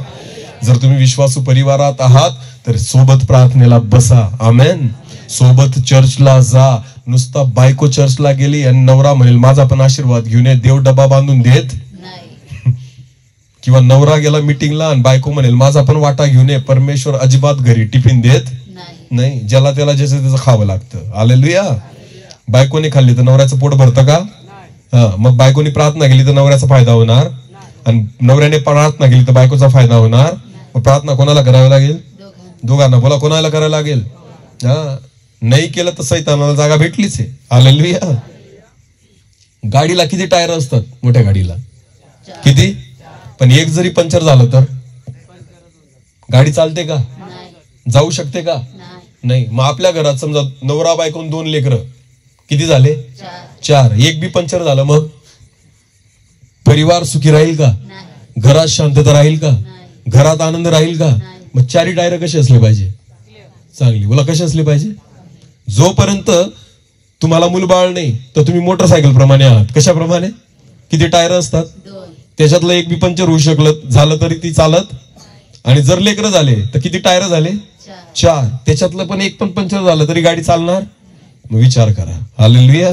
जर तुम्ही विश्वासू परिवारात आहात तर सोबत प्रार्थनेला बसा. आमेन. सोबत चर्चला जा. नुसता बायको चर्चला गेली आणि नवरा म्हणेल माझा पण आशीर्वाद घेऊन ये, देव डबा बांधून देत किंवा नवरा गेला मीटिंगला आणि बायको म्हणेल माझा पण वाटा घेऊन ये, परमेश्वर अजिबात घरी टिफिन देत नाही. ज्याला त्याला ज्याचं त्याचं खावं लागतं. हालेलुया. बायकोने खाल्ली तर नवऱ्याचं पोट भरतं का? मग बायकोनी प्रार्थना केली तर नवऱ्याचा फायदा होणार आणि नवऱ्याने प्रार्थना केली तर बायकोचा फायदा होणार. मग प्रार्थना कोणाला करावी लागेल? दोघांना. बोला कोणाला करायला लागेल? नाही केलं तर सैतानाला जागा भेटलीच आहे. हालेलुया. गाडीला किती टायर असतात? मोठ्या गाडीला किती? पण एक जरी पंक्चर झालं तर गाडी चालते का? जाऊ शकते का? नाही. मग आपल्या घरात समजा नवरा बायकोन 2 लेकरं, किती झाले? 4. एक बी पंक्चर झालं मग परिवार सुखी राहील का? घरात शांतता राहील का? घरात आनंद राहील का? मग 4 टायर कसे असले पाहिजे? चांगली. बोला कसे असले पाहिजे? जोपर्यंत तुम्हाला मूलबाळ नाही तर तुम्ही मोटरसायकल प्रमाणे आहात. कशाप्रमाणे? किती टायर असतात? त्याच्यातलं एक बी पंक्चर होऊ शकलं झालं तरी ती चालत. आणि जर लेकरं झाले तर किती टायर झाले? 4. त्याच्यातलं पण एक पण पंक्चर झालं तरी गाडी चालणार? मग विचार करा. हालेलुया.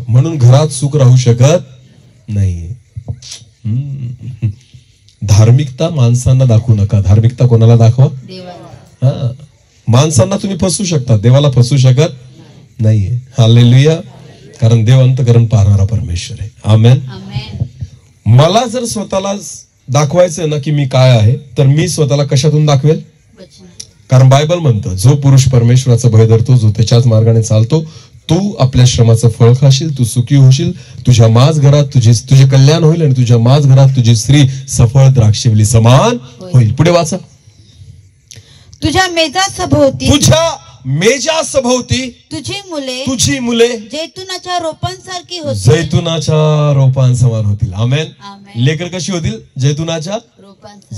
म्हणून घरात सुख राहू शकत नाही. धार्मिकता माणसांना दाखवू नका. धार्मिकता कोणाला दाखवा? देवाला. माणसांना तुम्ही फसवू शकता, देवाला फसवू शकत नाहीये. हालेलुया. कारण देव अंतःकरण पाहणारा परमेश्वर आहे. आमेन. मला जर स्वतःला दाखवायचं ना की मी काय आहे, तर मी स्वतःला कशातून दाखवेल? कारण बायबल म्हणतं जो पुरुष परमेश्वराचा भय धरतो, जो त्याच्याच मार्गाने चालतो, तू आपल्या श्रमाचं फळ खाशील, तू सुखी होशील, तुझ्या माज घरात तुझे कल्याण होईल आणि तुझ्या माज घरात तुझी स्त्री सफळ द्राक्षेवली समान होईल. पुढे वाचा. तुझ्या मेजासभोवती तुझी मुले जैतुनाच्या रोपांसारखी होतील. जैतुनाच्या रोपांसमान होतील. आमेन. लेकर कशी होतील? जैतुनाच्या.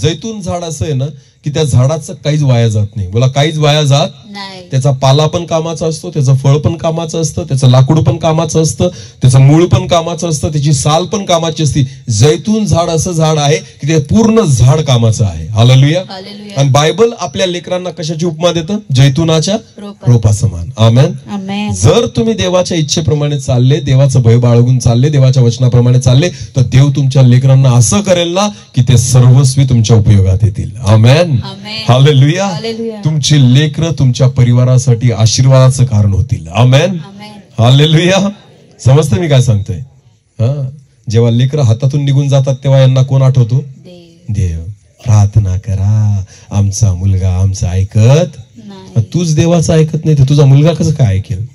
जैतून झाड असं आहे ना की त्या झाडाचं काहीच वाया जात नाही. बोला काहीच वाया जात नाही. त्याचा पाला पण कामाचा असतो, त्याचं फळ पण कामाचं असतं, त्याचं लाकूड पण कामाचं असतं, त्याचं मूळ पण कामाचं असतं, त्याची साल पण कामाची असते. जैतून झाड असं झाड आहे की ते पूर्ण झाड कामाचं आहे. हालेलुया. आणि बायबल आपल्या लेकरांना कशाची उपमा देतं? जैतुनाच्या रोपासमान. आमेन. जर तुम्ही देवाच्या इच्छेप्रमाणे चालले, देवाचं भय बाळगून चालले, देवाच्या वचनाप्रमाणे चालले, तर देव तुमच्या लेकरांना असं करेल ना की ते सर्वस्वी तुमच्या उपयोगात येतील. आमेन. हालेलुया. तुमची लेकरं तुमच्या परिवारासाठी आशीर्वादाचं कारण होतील. आमेन. हालेलुया. समजतं मी काय सांगतोय? जेव्हा लेकरं हातातून निघून जातात तेव्हा यांना कोण आठवतो? देव. प्रार्थना करा, आमचा मुलगा आमचं ऐकत, तूच देवाचं ऐकत नाही तर तुझा मुलगा कसं काय ऐकेल?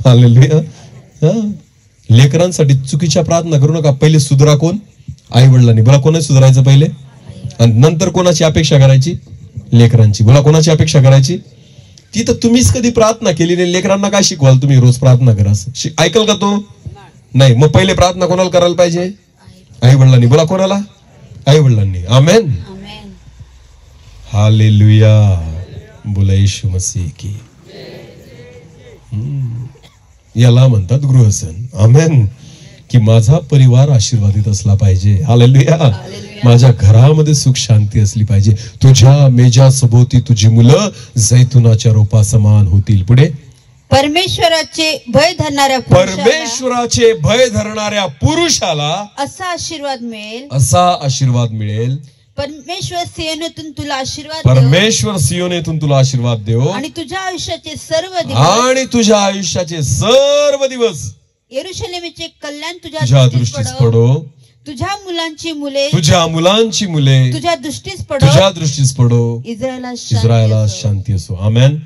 हालेलुया. लेकरांसाठी चुकीच्या प्रार्थना करू नका. पहिले सुधरा कोण? आई वडिलांनी. बोला कोणाच सुधारायचं पहिले? आणि नंतर कोणाची अपेक्षा करायची? लेकरांची. बोला कोणाची अपेक्षा करायची? ती तर तुम्हीच कधी प्रार्थना केली नाही. लेकरांना काय शिकवाल तुम्ही? रोज प्रार्थना करा असं ऐकल का तो? नाही. मग पहिले प्रार्थना कोणाला करायला पाहिजे? आई वडिलांनी. बोला कोणाला? आई वडिलांनी. आमेन. हालेलुया. बोला येशू मसीह की. याला म्हणतात गृहसन. आमेन. की माझा परिवार आशीर्वादित असला पाहिजे. हालेलुया. माझ्या घरामध्ये सुख शांती असली पाहिजे. तुझ्या मेजा सभोवती तुझी मुलं जैतुनाच्या रोपा समान होतील. पुढे. परमेश्वराचे भय धरणाऱ्या पुरुषाला असा आशीर्वाद मिळेल परमेश्वर सियोनातून तुला आशीर्वाद देवो. परमेश्वर सियोनेतून तुला आशीर्वाद देव आणि तुझ्या आयुष्याचे सर्व दिवस आणि तुझ्या आयुष्याचे सर्व दिवस यरूशलेमेचे कल्याण तुझ्या तुझ्या दृष्टीस दृष्टीस पडो. पडो. तुझ्या मुलांची मुले तुझ्या मुलांची मुले तुझ्या दृष्टीस पडो. तुझ्या दृष्टीस पडो. इस्रायला शांती इस्रायला असो. शांती असो. आमेन.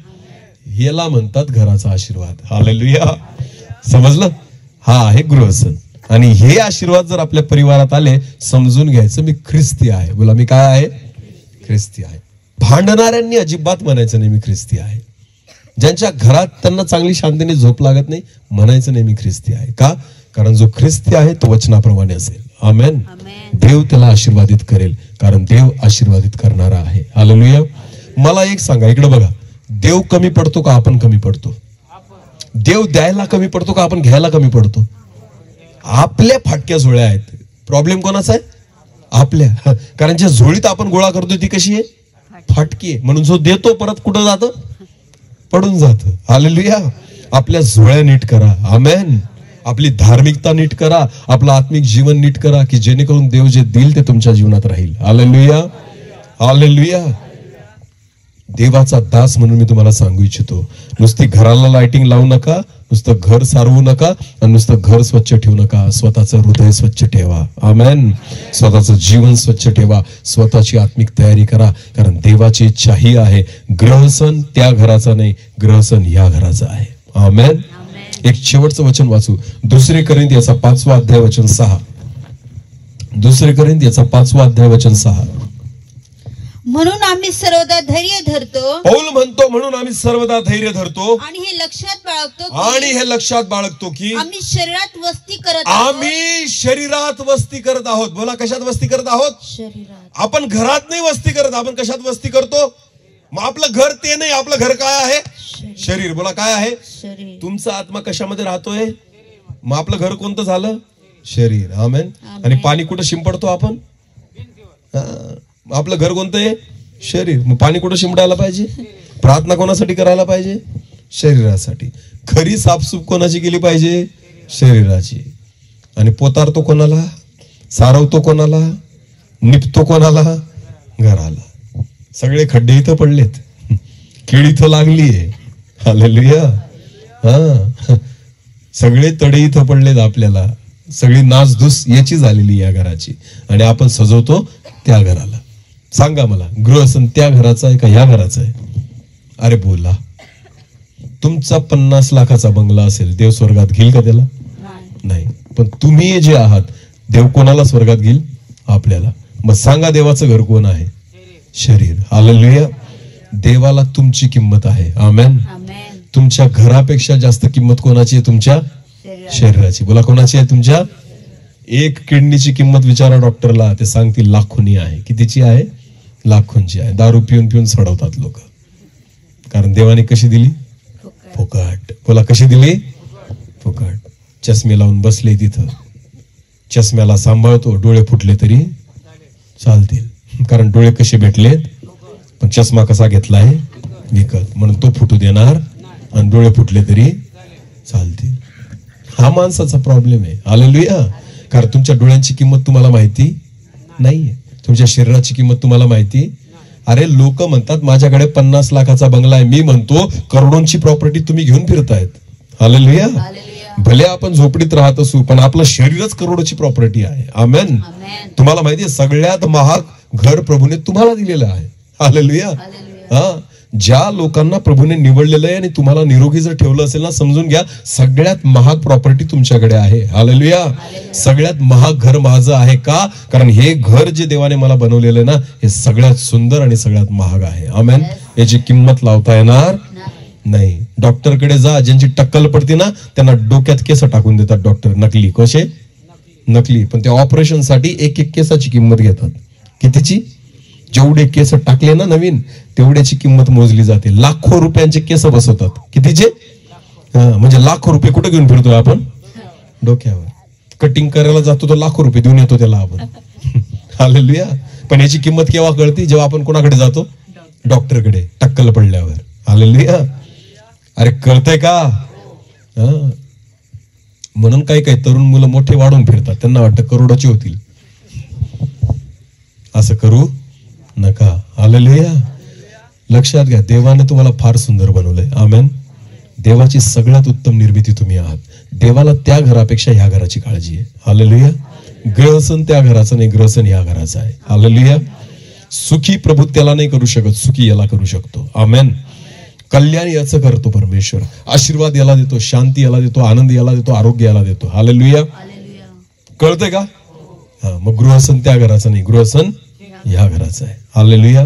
याला म्हणतात घराचा आशीर्वाद. हालेलुया. समजलं? हा आहे गृहसन. आणि हे आशीर्वाद जर आपल्या परिवारात आले, समजून घ्यायचं मी ख्रिस्ती आहे. बोला, मी काय आहे? ख्रिस्ती आहे. भांडणाऱ्यांनी अजिबात म्हणायचं नाही मी ख्रिस्ती आहे. ज्यांच्या घरात त्यांना चांगली शांतीने झोप लागत नाही, म्हणायचं नाही मी ख्रिस्ती आहे. का? कारण जो ख्रिस्ती आहे तो वचनाप्रमाणे असेल. आमेन. आमेन. देव त्याला आशीर्वादित करेल, कारण देव आशीर्वादित करणारा आहे. हालेलुया. मला एक सांगा, इकडे बघा, देव कमी पडतो का आपण कमी पडतो? देव द्यायला कमी पडतो का आपण घ्यायला कमी पडतो? आपल्या फाटक्या झोळ्या आहेत. प्रॉब्लेम कोणाचा आहे? आपल्या. कारण ज्या झोळीत आपण गोळा करतो ती कशी आहे? फाटकी आहे. म्हणून जो देतो परत कुठं जातं? पडून जातं. हालेलुया. आपल्या झोळ्या नीट करा. आमेन. आपली धार्मिकता नीट करा, आपलं आत्मिक जीवन नीट करा, की जेणेकरून देव जे देईल ते तुमच्या जीवनात राहील. हालेलुया. हालेलुया. देवाचा दास म्हणून मी तुम्हाला सांगू इच्छितो, नुसती घराला लाइटिंग लावू नका, नुसतं घर सारवू नका आणि नुसतं घर स्वच्छ ठेवू नका. स्वतःचं हृदय स्वच्छ ठेवा. आमेन. स्वतःचं जीवन स्वच्छ ठेवा. स्वतःची आत्मिक तयारी करा, कारण देवाची इच्छा ही आहे, ग्रहसन त्या घराचा नाही, ग्रहसन या घराचा आहे. आमेन. एक शेवटचं वचन वाचू. 2 कोरिंथियाचा 5वा अध्याय वचन 6. 2 कोरिंथियाचा 5वा अध्याय वचन 6. म्हणून आम्ही सर्वदा धैर्य धरतो. पौल म्हणतो, म्हणून आम्ही सर्वदा धैर्य धरतो आणि हे लक्षात बाळगतो आणि हे लक्षात बाळगतो की आम्ही शरीरात वस्ती करत आहोत. आम्ही शरीरात वस्ती करत आहोत. बोला, कशात वस्ती करत आहोत? शरीरात. आपण घरात नाही वस्ती करत, आपण कशात वस्ती करतो? मग आपलं घर ते नाही, आपलं घर काय आहे? शरीर. बोला, काय आहे? शरीर. तुमचा आत्मा कशामध्ये राहतोय? मग आपलं घर कोणतं झालं? शरीर. आमेन. आणि पाणी कुठं शिंपडतो आपण? आपलं घर कोणतं आहे? शरीर. मग पाणी कुठं शिंपडायला पाहिजे? प्रार्थना कोणासाठी करायला पाहिजे? शरीरासाठी. खरी साफसूफ कोणाची केली पाहिजे? शरीराची. आणि पोतारतो कोणाला? सारवतो कोणाला? निपतो कोणाला? घराला. सगळे खड्डे इथं पडलेत, कीड इथं लागलीये. हालेलुया. हा, सगळे तडे इथं पडलेत आपल्याला. सगळी नासधूस याची झालेली या घराची, आणि आपण सजवतो त्या घराला. सांगा मला, गृहसन त्या घराचा आहे का या घराचा आहे? अरे बोला. तुमचा 50 लाखाचा बंगला असेल, देव स्वर्गात घेईल का त्याला? नाही. पण तुम्ही जे आहात, देव कोणाला स्वर्गात घेईल? आपल्याला. मग सांगा, देवाचं घर कोण आहे? शरीर. हालेलुया. देवाला तुमची किंमत आहे. आमेन. तुमच्या घरापेक्षा जास्त किंमत कोणाची आहे? तुमच्या शरीराची. बोला, कोणाची आहे? तुमच्या. एक किडनीची किंमत विचारा डॉक्टरला, ते सांगतील लाखोनी आहे. कितीची आहे? लाखोंची आहे. दारू पिऊन पिऊन सोडवतात लोक. कारण देवाने कशी दिली? फुकट. बोला, कशी दिली? फुकट. चष्मे लावून बसले तिथं, चष्म्याला सांभाळतो, डोळे फुटले तरी चालतील, कारण डोळे कसे भेटलेत, पण चष्मा कसा घेतलाय? विकत. म्हणून तो फुटू देणार आणि डोळे फुटले तरी चालतील. हा माणसाचा प्रॉब्लेम आहे. हालेलुया. कारण तुमच्या डोळ्यांची किंमत तुम्हाला माहिती नाहीये, तुमच्या शरीराची किंमत तुम्हाला माहिती. अरे लोक म्हणतात माझ्याकडे 50 लाखाचा बंगला आहे, मी म्हणतो करोडोंची प्रॉपर्टी तुम्ही घेऊन फिरतायत. हालेलुया. भले आपण झोपडीत राहत असू, पण आपलं शरीरच करोडोची प्रॉपर्टी आहे. आमेन. तुम्हाला माहितीये, सगळ्यात महाग घर प्रभूने तुम्हाला दिलेलं आहे. हालेलुया. हा, ज्या लोकांना प्रभूने निवडलेलं आहे आणि तुम्हाला निरोगी जर ठेवलं असेल ना, समजून घ्या, सगळ्यात महाग प्रॉपर्टी तुमच्याकडे आहे. हालेलुया. सगळ्यात महाग घर माझं आहे. का? कारण हे घर जे देवाने मला बनवलेलं आहे ना, हे सगळ्यात सुंदर आणि सगळ्यात महाग आहे. आमेन. याची किंमत लावता येणार नाही. डॉक्टरकडे जा, ज्यांची टक्कल पडते ना, त्यांना डोक्यात केस टाकून देतात डॉक्टर. नकली. कसे? नकली. पण त्या ऑपरेशन साठी एक एक केसाची किंमत घेतात. कितीची? जेवढे केस टाकले ना नवीन, तेवढ्याची किंमत मोजली जाते. लाखो रुपयांचे केस बसवतात. कितीचे? म्हणजे लाखो रुपये कुठे घेऊन फिरतोय आपण? डोक्यावर. कटिंग करायला जातो तर लाखो रुपये देऊन येतो त्याला आपण. हालेलुया. पण याची किंमत केव्हा कळते? जेव्हा आपण कोणाकडे जातो? डॉक्टरकडे, टक्कल पडल्यावर. हालेलुया. अरे कळतंय का? म्हणून काही काही तरुण मुलं मोठे वाढून फिरतात, त्यांना वाटतं करोडाची होतील. असं करू नका. हालेलुया. लक्षात घ्या, देवाने तुम्हाला फार सुंदर बनवलंय. आमेन. देवाची सगळ्यात उत्तम निर्मिती तुम्ही आहात. देवाला त्या घरापेक्षा ह्या घराची काळजी आहे. हालेलुया. ग्रहसन त्या घराचं नाही, ग्रहसन ह्या घराचं आहे. हालेलुया. सुखी प्रभू त्याला नाही करू शकत, सुखी याला करू शकतो. आमेन. कल्याण याचं करतो परमेश्वर. आशीर्वाद याला देतो, शांती याला देतो, आनंद याला देतो, आरोग्य याला देतो. हालेलुया. कळतंय का? हा, मग गृहसन त्या घराचं नाही, गृहसन ह्या घराचं आहे. हालेलुया.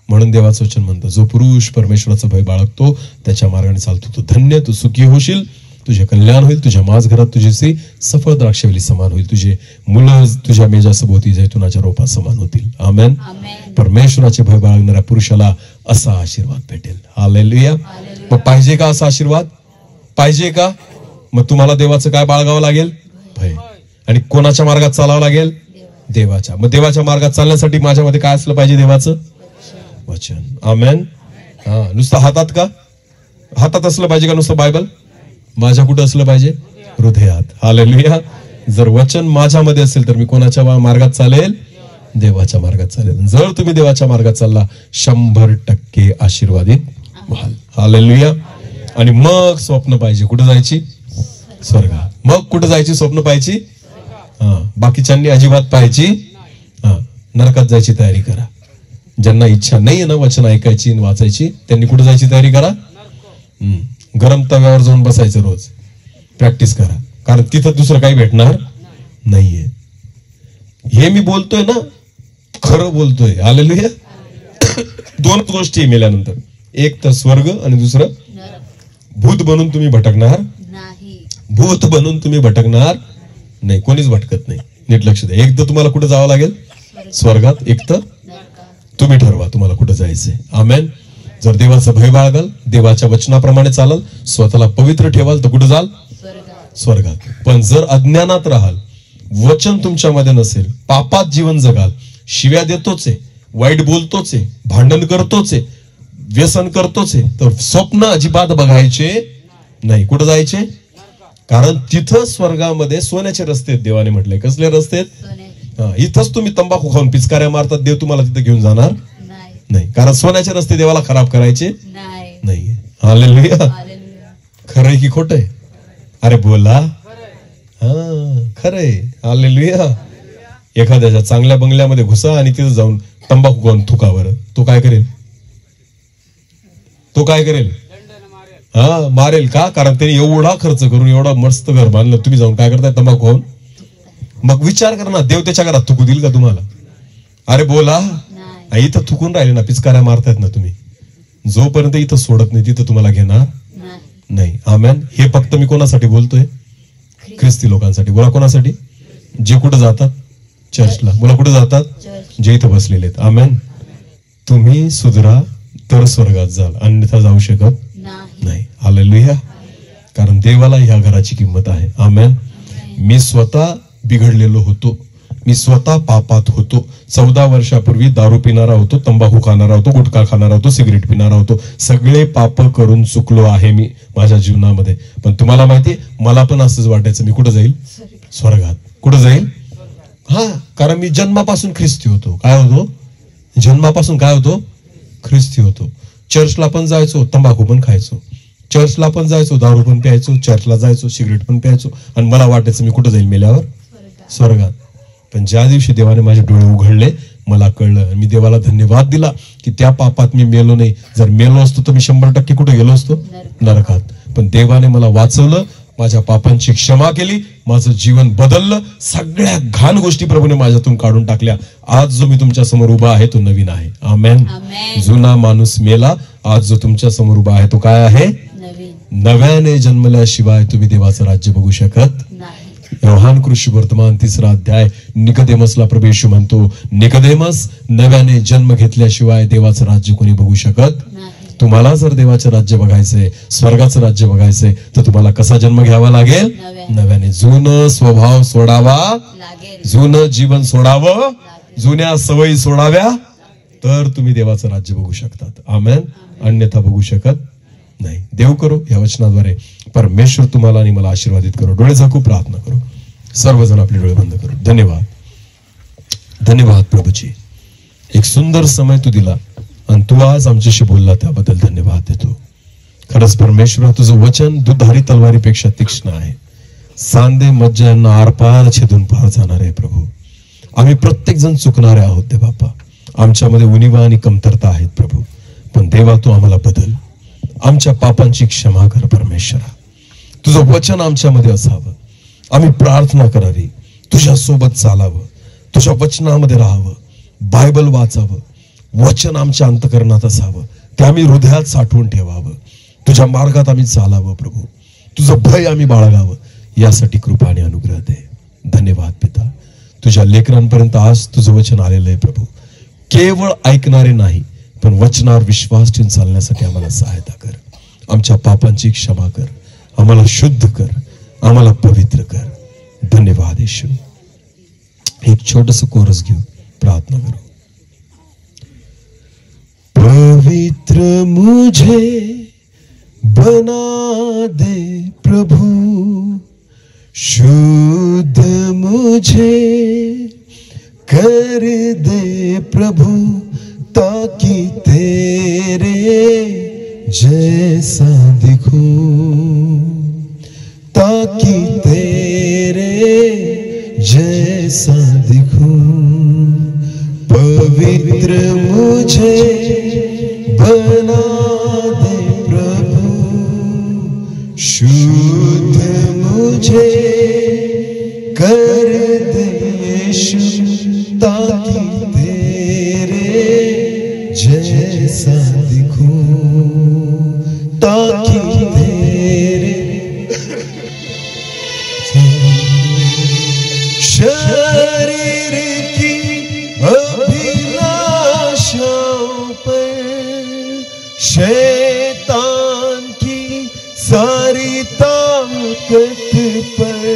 म्हणून देवाचं वचन म्हणतं, जो पुरुष परमेश्वराचा भय बाळगतो त्याच्या मार्गाने चालतो तो धन्य. तू सुखी होशील, तुझे कल्याण होईल, तुझ्या माझ घरात तुझी स्त्री सफळ द्राक्षवेली समान होईल, तुझे मुलं तुझ्या मेजासभोवती जैतुनाच्या रोपा समान होतील. आमेन. परमेश्वराचे भय बाळगणाऱ्या पुरुषाला असा आशीर्वाद भेटेल. हालेलुया. मग पाहिजे का असा आशीर्वाद? पाहिजे का? मग तुम्हाला देवाचं काय बाळगावं लागेल? भय. आणि कोणाच्या मार्गात चालावं लागेल? देवाच्या. मग देवाच्या मार्गात चालण्यासाठी माझ्यामध्ये काय असलं पाहिजे? देवाचं वचन. आमेन. हा, नुसतं हातात का? हातात असलं पाहिजे का नुसतं बायबल? माझ्या कुठं असलं पाहिजे? हृदयात. हालेलुया. जर वचन माझ्यामध्ये असेल तर मी कोणाच्या मार्गात चालेल? देवाच्या मार्गात चालेल. जर तुम्ही देवाच्या मार्गात चालला 100% आशीर्वादित व्हाल. हालेलुया. आणि मग स्वप्न पाहिजे. कुठं जायची? स्वर्गात. मग कुठं जायची? स्वप्न पाहायची. बाकीच्यांनी अजिबात पाहायची. नरकात जायची तयारी करा. ज्यांना इच्छा नाहीये ना वचन ऐकायची आणि वाचायची, त्यांनी कुठे जायची तयारी करा? गरम तव्यावर जाऊन बसायचं रोज. प्रॅक्टिस करा, कारण तिथं दुसरं काही भेटणार नाहीये. हे मी बोलतोय ना, खरं बोलतोय. हालेलुया. दोनच गोष्टी मेल्यानंतर, एक तर स्वर्ग आणि दुसरं भूत बनून तुम्ही भटकणार नाही. भूत बनून तुम्ही भटकणार नाही. कोणीच भटकत नाही. नीट लक्ष द्या. एक तर तुम्हाला कुठे जावं लागेल? स्वर्गात. एक तर तुम्ही ठरवा तुम्हाला कुठे जायचंय. आमेन. जर देवाचं भय बाळगाल, देवाच्या वचनाप्रमाणे चालाल, स्वतःला पवित्र ठेवाल तर कुठे जाल? स्वर्गात. पण जर अज्ञानात राहाल, वचन तुमच्यामध्ये नसेल, पापात जीवन जगाल, शिव्या देतोच आहे, वाईट बोलतोच आहे, भांडण करतोच आहे, व्यसन करतोच आहे, तर स्वप्न अजिबात बघायचे नाही. कुठे जायचे? कारण तिथं स्वर्गामध्ये सोन्याचे रस्ते आहेत. देवाने म्हटलंय. कसले रस्ते आहेत? इथंच तुम्ही तंबाखू खाऊन पिचकाऱ्या मारतात, देव तुम्हाला तिथे घेऊन जाणार नाही. कारण सोन्याचे रस्ते देवाला खराब करायचे नाही. हालेलुया. खरंय की खोटंय? अरे बोला. खरंय. हालेलुया. एखाद्याच्या चांगल्या बंगल्यामध्ये घुसा आणि तिथं जाऊन तंबाखू खाऊन थुकावर, तो काय करेल? तो काय करेल? मारेल. का? कारण त्यांनी एवढा खर्च करून एवढा मस्त घर बांधलं, तुम्ही जाऊन काय करताय? तंबाखू खाऊन. मग विचार कर ना, देव त्याच्या घरात थुकू देईल का तुम्हाला? अरे बोला. इथं थुकून राहिले ना, पिचकाऱ्या मारतायत ना तुम्ही, जोपर्यंत इथं सोडत नाही तिथं तुम्हाला घेणार नाही. आमेन. हे फक्त मी कोणासाठी बोलतोय? ख्रिस्ती लोकांसाठी. बोला, कोणासाठी? जे कुठं जातात? चर्चला. बोला, कुठं जातात? जे इथं बसलेले आहेत. आमेन. तुम्ही सुधरा तर स्वर्गात जाल, अन्यथा जाऊ शकत नाही. हालेलुया. कारण देवाला ह्या घराची किंमत आहे. आमेन. मी स्वतः बिघडलेलो होतो. मी स्वतः पापात होतो. 14 वर्षापूर्वी दारू पिणारा होतो, तंबाखू खाणारा होतो, गुटखा खाणारा होतो, सिगरेट पिणारा होतो. सगळे पाप करून चुकलो आहे मी माझ्या जीवनामध्ये. पण तुम्हाला माहितीये, मला पण असंच वाटायचं, मी कुठं जाईल? स्वर्गात. कुठं जाईल? कारण मी जन्मापासून ख्रिस्ती होतो. काय होतो? जन्मापासून काय होतो? ख्रिस्ती होतो. चर्चला पण जायचो, तंबाखू पण खायचो. चर्चला पण जायचो, दारू पण प्यायचो, चर्चला जायचो, सिगरेट पण प्यायचो. आणि मला वाटायचं मी कुठं जाईल मेल्यावर? स्वर्गात. पण ज्या दिवशी देवाने माझे डोळे उघडले, मला कळलं. मी देवाला धन्यवाद दिला की त्या पापात मी मेलो नाही. जर मेलो असतो तर मी 100% कुठे गेलो असतो? नरकात. पण देवाने मला वाचवलं, माझ्या पापांची क्षमा केली, माझं जीवन बदललं. सगळ्या घाण गोष्टी प्रभूने माझ्यातून काढून टाकल्या. आज जो मी तुमच्या समोर उभा आहे तो नवीन आहे. आमेन. जुना माणूस मेला, आज जो तुमच्या समोर उभा आहे तो काय आहे? नव्याने जन्मल्याशिवाय तुम्ही देवाचं राज्य बघू शकत नाही. योहान कृषी वर्तमान 3रा अध्याय. निकोदेमसला प्रभू येशू म्हणतो, निकोदेमस, नव्याने जन्म घेतल्याशिवाय देवाचं राज्य कोणी बघू शकत नाही. तुम्हाला जर देवाचं राज्य बघायचंय, स्वर्गाचं राज्य बघायचंय, तर तुम्हाला कसा जन्म घ्यावा लागेल? नव्याने. जुनं स्वभाव सोडावा लागेल, जुनं जीवन सोडावं, जुन्या सवयी सोडाव्या, तर तुम्ही देवाचं राज्य बघू शकतात. आमेन. अन्यथा बघू शकत नाही. देव करो या वचनाद्वारे परमेश्वर तुम्हाला आणि मला आशीर्वादित करो. डोळे झाकू, प्रार्थना करू. सर्वजण आपले डोळे बंद करू. धन्यवाद. धन्यवाद प्रभूजी. एक सुंदर समय तू दिला आणि तू आज आमच्याशी बोलला त्याबद्दल धन्यवाद देतो. खरंच परमेश्वर, तुझं वचन दुधारी तलवारीपेक्षा तीक्ष्ण आहे, सांधे मज्जा यांना आरपार छेदून पार जाणार आहे. प्रभू, आम्ही प्रत्येक जण चुकणारे आहोत दे बाप्पा, आमच्यामध्ये उणिवा आणि कमतरता आहेत प्रभू, पण देवा तू आम्हाला बदल, आमच्या पापांची क्षमा कर परमेश्वरा. तुझं वचन आमच्यामध्ये असावं, आम्ही प्रार्थना करावी, तुझ्या सोबत चालावं, तुझ्या वचनामध्ये राहावं, बायबल वाचावं, वचन आमच्या अंतकरणात असावं, ते आम्ही हृदयात साठवून ठेवावं, तुझ्या मार्गात आम्ही चालावं प्रभू, तुझं भय आम्ही बाळगावं, यासाठी कृपा आणि अनुग्रह दे. धन्यवाद पिता, तुझ्या लेकरांपर्यंत आज तुझं वचन आलेलं आहे प्रभू. केवळ ऐकणारे नाही, पण वचनावर विश्वास ठेवून चालण्यासाठी आम्हाला सहायता कर. आमच्या पापांची क्षमा कर, आम्हाला शुद्ध कर, आम्हाला पवित्र कर. धन्यवाद येशू. एक छोटस कोरस घेऊ, प्रार्थना करू. पवित्र मुझे बना दे प्रभु, शुद्ध मुझे कर दे प्रभु, ताकि तेरे जैसा दिखूं, ताकि तेरे जैसा दिखूं. पवित्र मुझे बना दे प्रभु, शुद्ध मुझे कर दे यीशु, ताकि तेरे जैसा दिखूं, ताकि तेरे शरीर की अभिलाषाओं पर, शैतान की सारी ताकत पर,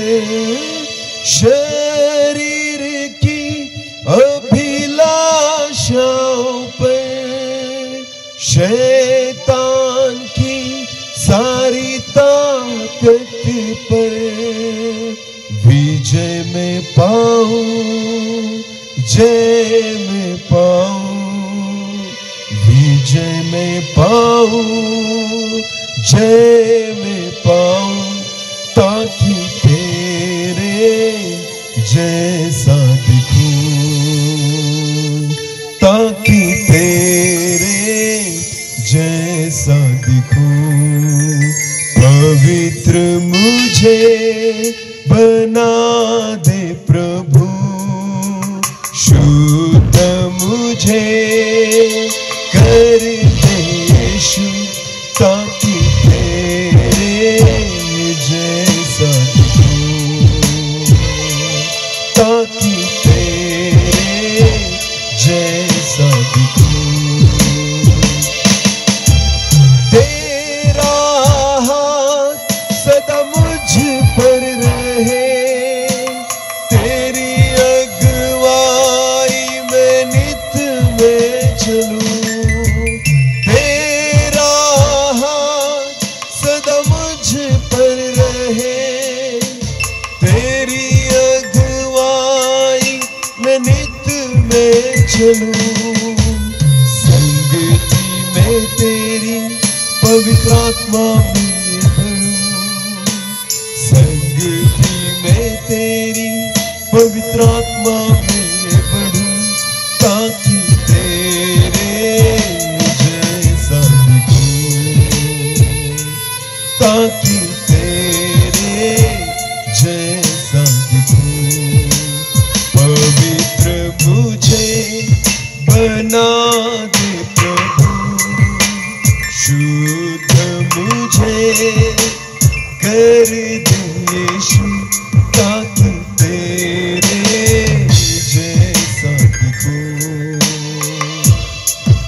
शरीर की अभिलाषाओं पर, शैतान की सारी ताकत पर विजय में पाऊं, जय में पाऊं, विजय में पाऊं, जय में पाऊं, ताकि तेरे जैसा दिखूं, ताकि तेरे जैसा दिखूं. पवित्र मुझे बना दे प्रभु, शुद्ध मुझे कर दे यीशु, ताकि तेरे जैसा दिखूं, ताकि तेरे जैसा दिखूं. तेरा हाथ सदा मुझ पर रहे, तेरी अगुवाई में नित में चलूं. तेरा हाथ सदा मुझ पर रहे, तेरी अगुवाई में नित में चलूं. संगति में तेरी पवित्र आत्मा में भरूं, संगति में तेरी पवित्र आत्मा में बढ़ूं, ताकि तेरे जैसा दिखूं, ताकि तेरे जैसा दिखूं. पवित्र मुझे बना दे प्रभु, शुद्ध मुझे कर दे यीशु, ताकि तेरे जैसा दिखूं,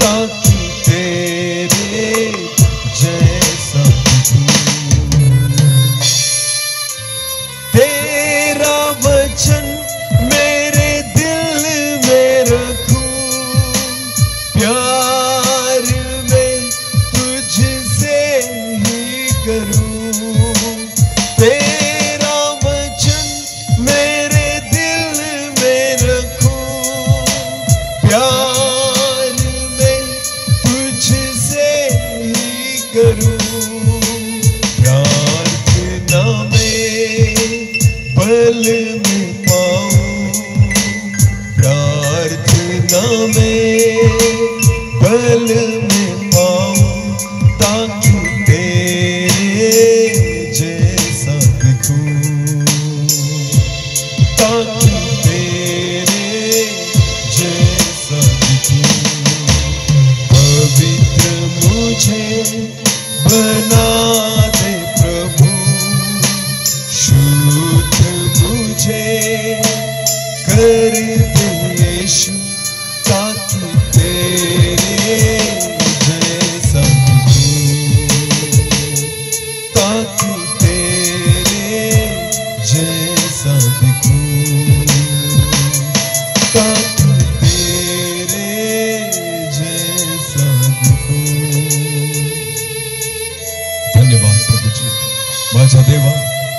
ताकि तेरे जैसा दिखूं. तेरा वचन मेरे दिल में रखूं, प्यार में तुझसे ही करूं. तेरा वचन मेरे दिल में रखूं, प्यार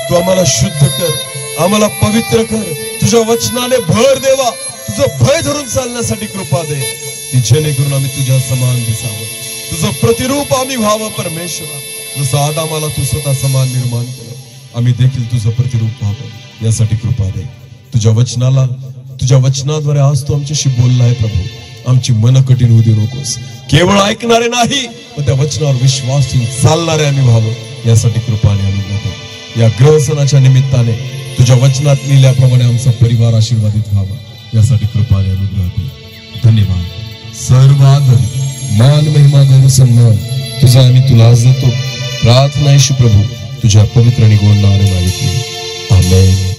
तू आम्हाला शुद्ध कर, आम्हाला पवित्र कर. तुझ्या वचनाने भर देवा, तुझं भय धरून चालण्यासाठी कृपा दे, की जेणेकरून आम्ही तुझ्या समान दिसावं, तुझं प्रतिरूप आम्ही व्हावं. परमेश्वरा, जसं आदामाला तू स्वतः समान निर्माण केलं, आम्ही देखील तुझं प्रतिरूप व्हावं, यासाठी कृपा दे. तुझ्या वचनाद्वारे आज तू आमच्याशी बोलला आहे प्रभू. आमची मन कठीण होऊ देऊ नकोस. केवळ ऐकणारे नाही, पण त्या वचनावर विश्वास ठेवून चालणारे आम्ही व्हावं, यासाठी कृपाने अनुग्रह दे. या ग्रह सणाच्या निमित्ताने तुझ्या वचनात लिहिल्याप्रमाणे आमचा परिवार आशीर्वादित व्हावा, यासाठी कृपाने अनुग्रह दे. धन्यवाद. सर्व आदर, मान, महिमा, गौरव, सन्मान तुझा आम्ही तुला आज देतो. प्रार्थना येशू प्रभू तुझ्या पवित्र आणि गोड नावाने मागितली. आमेन.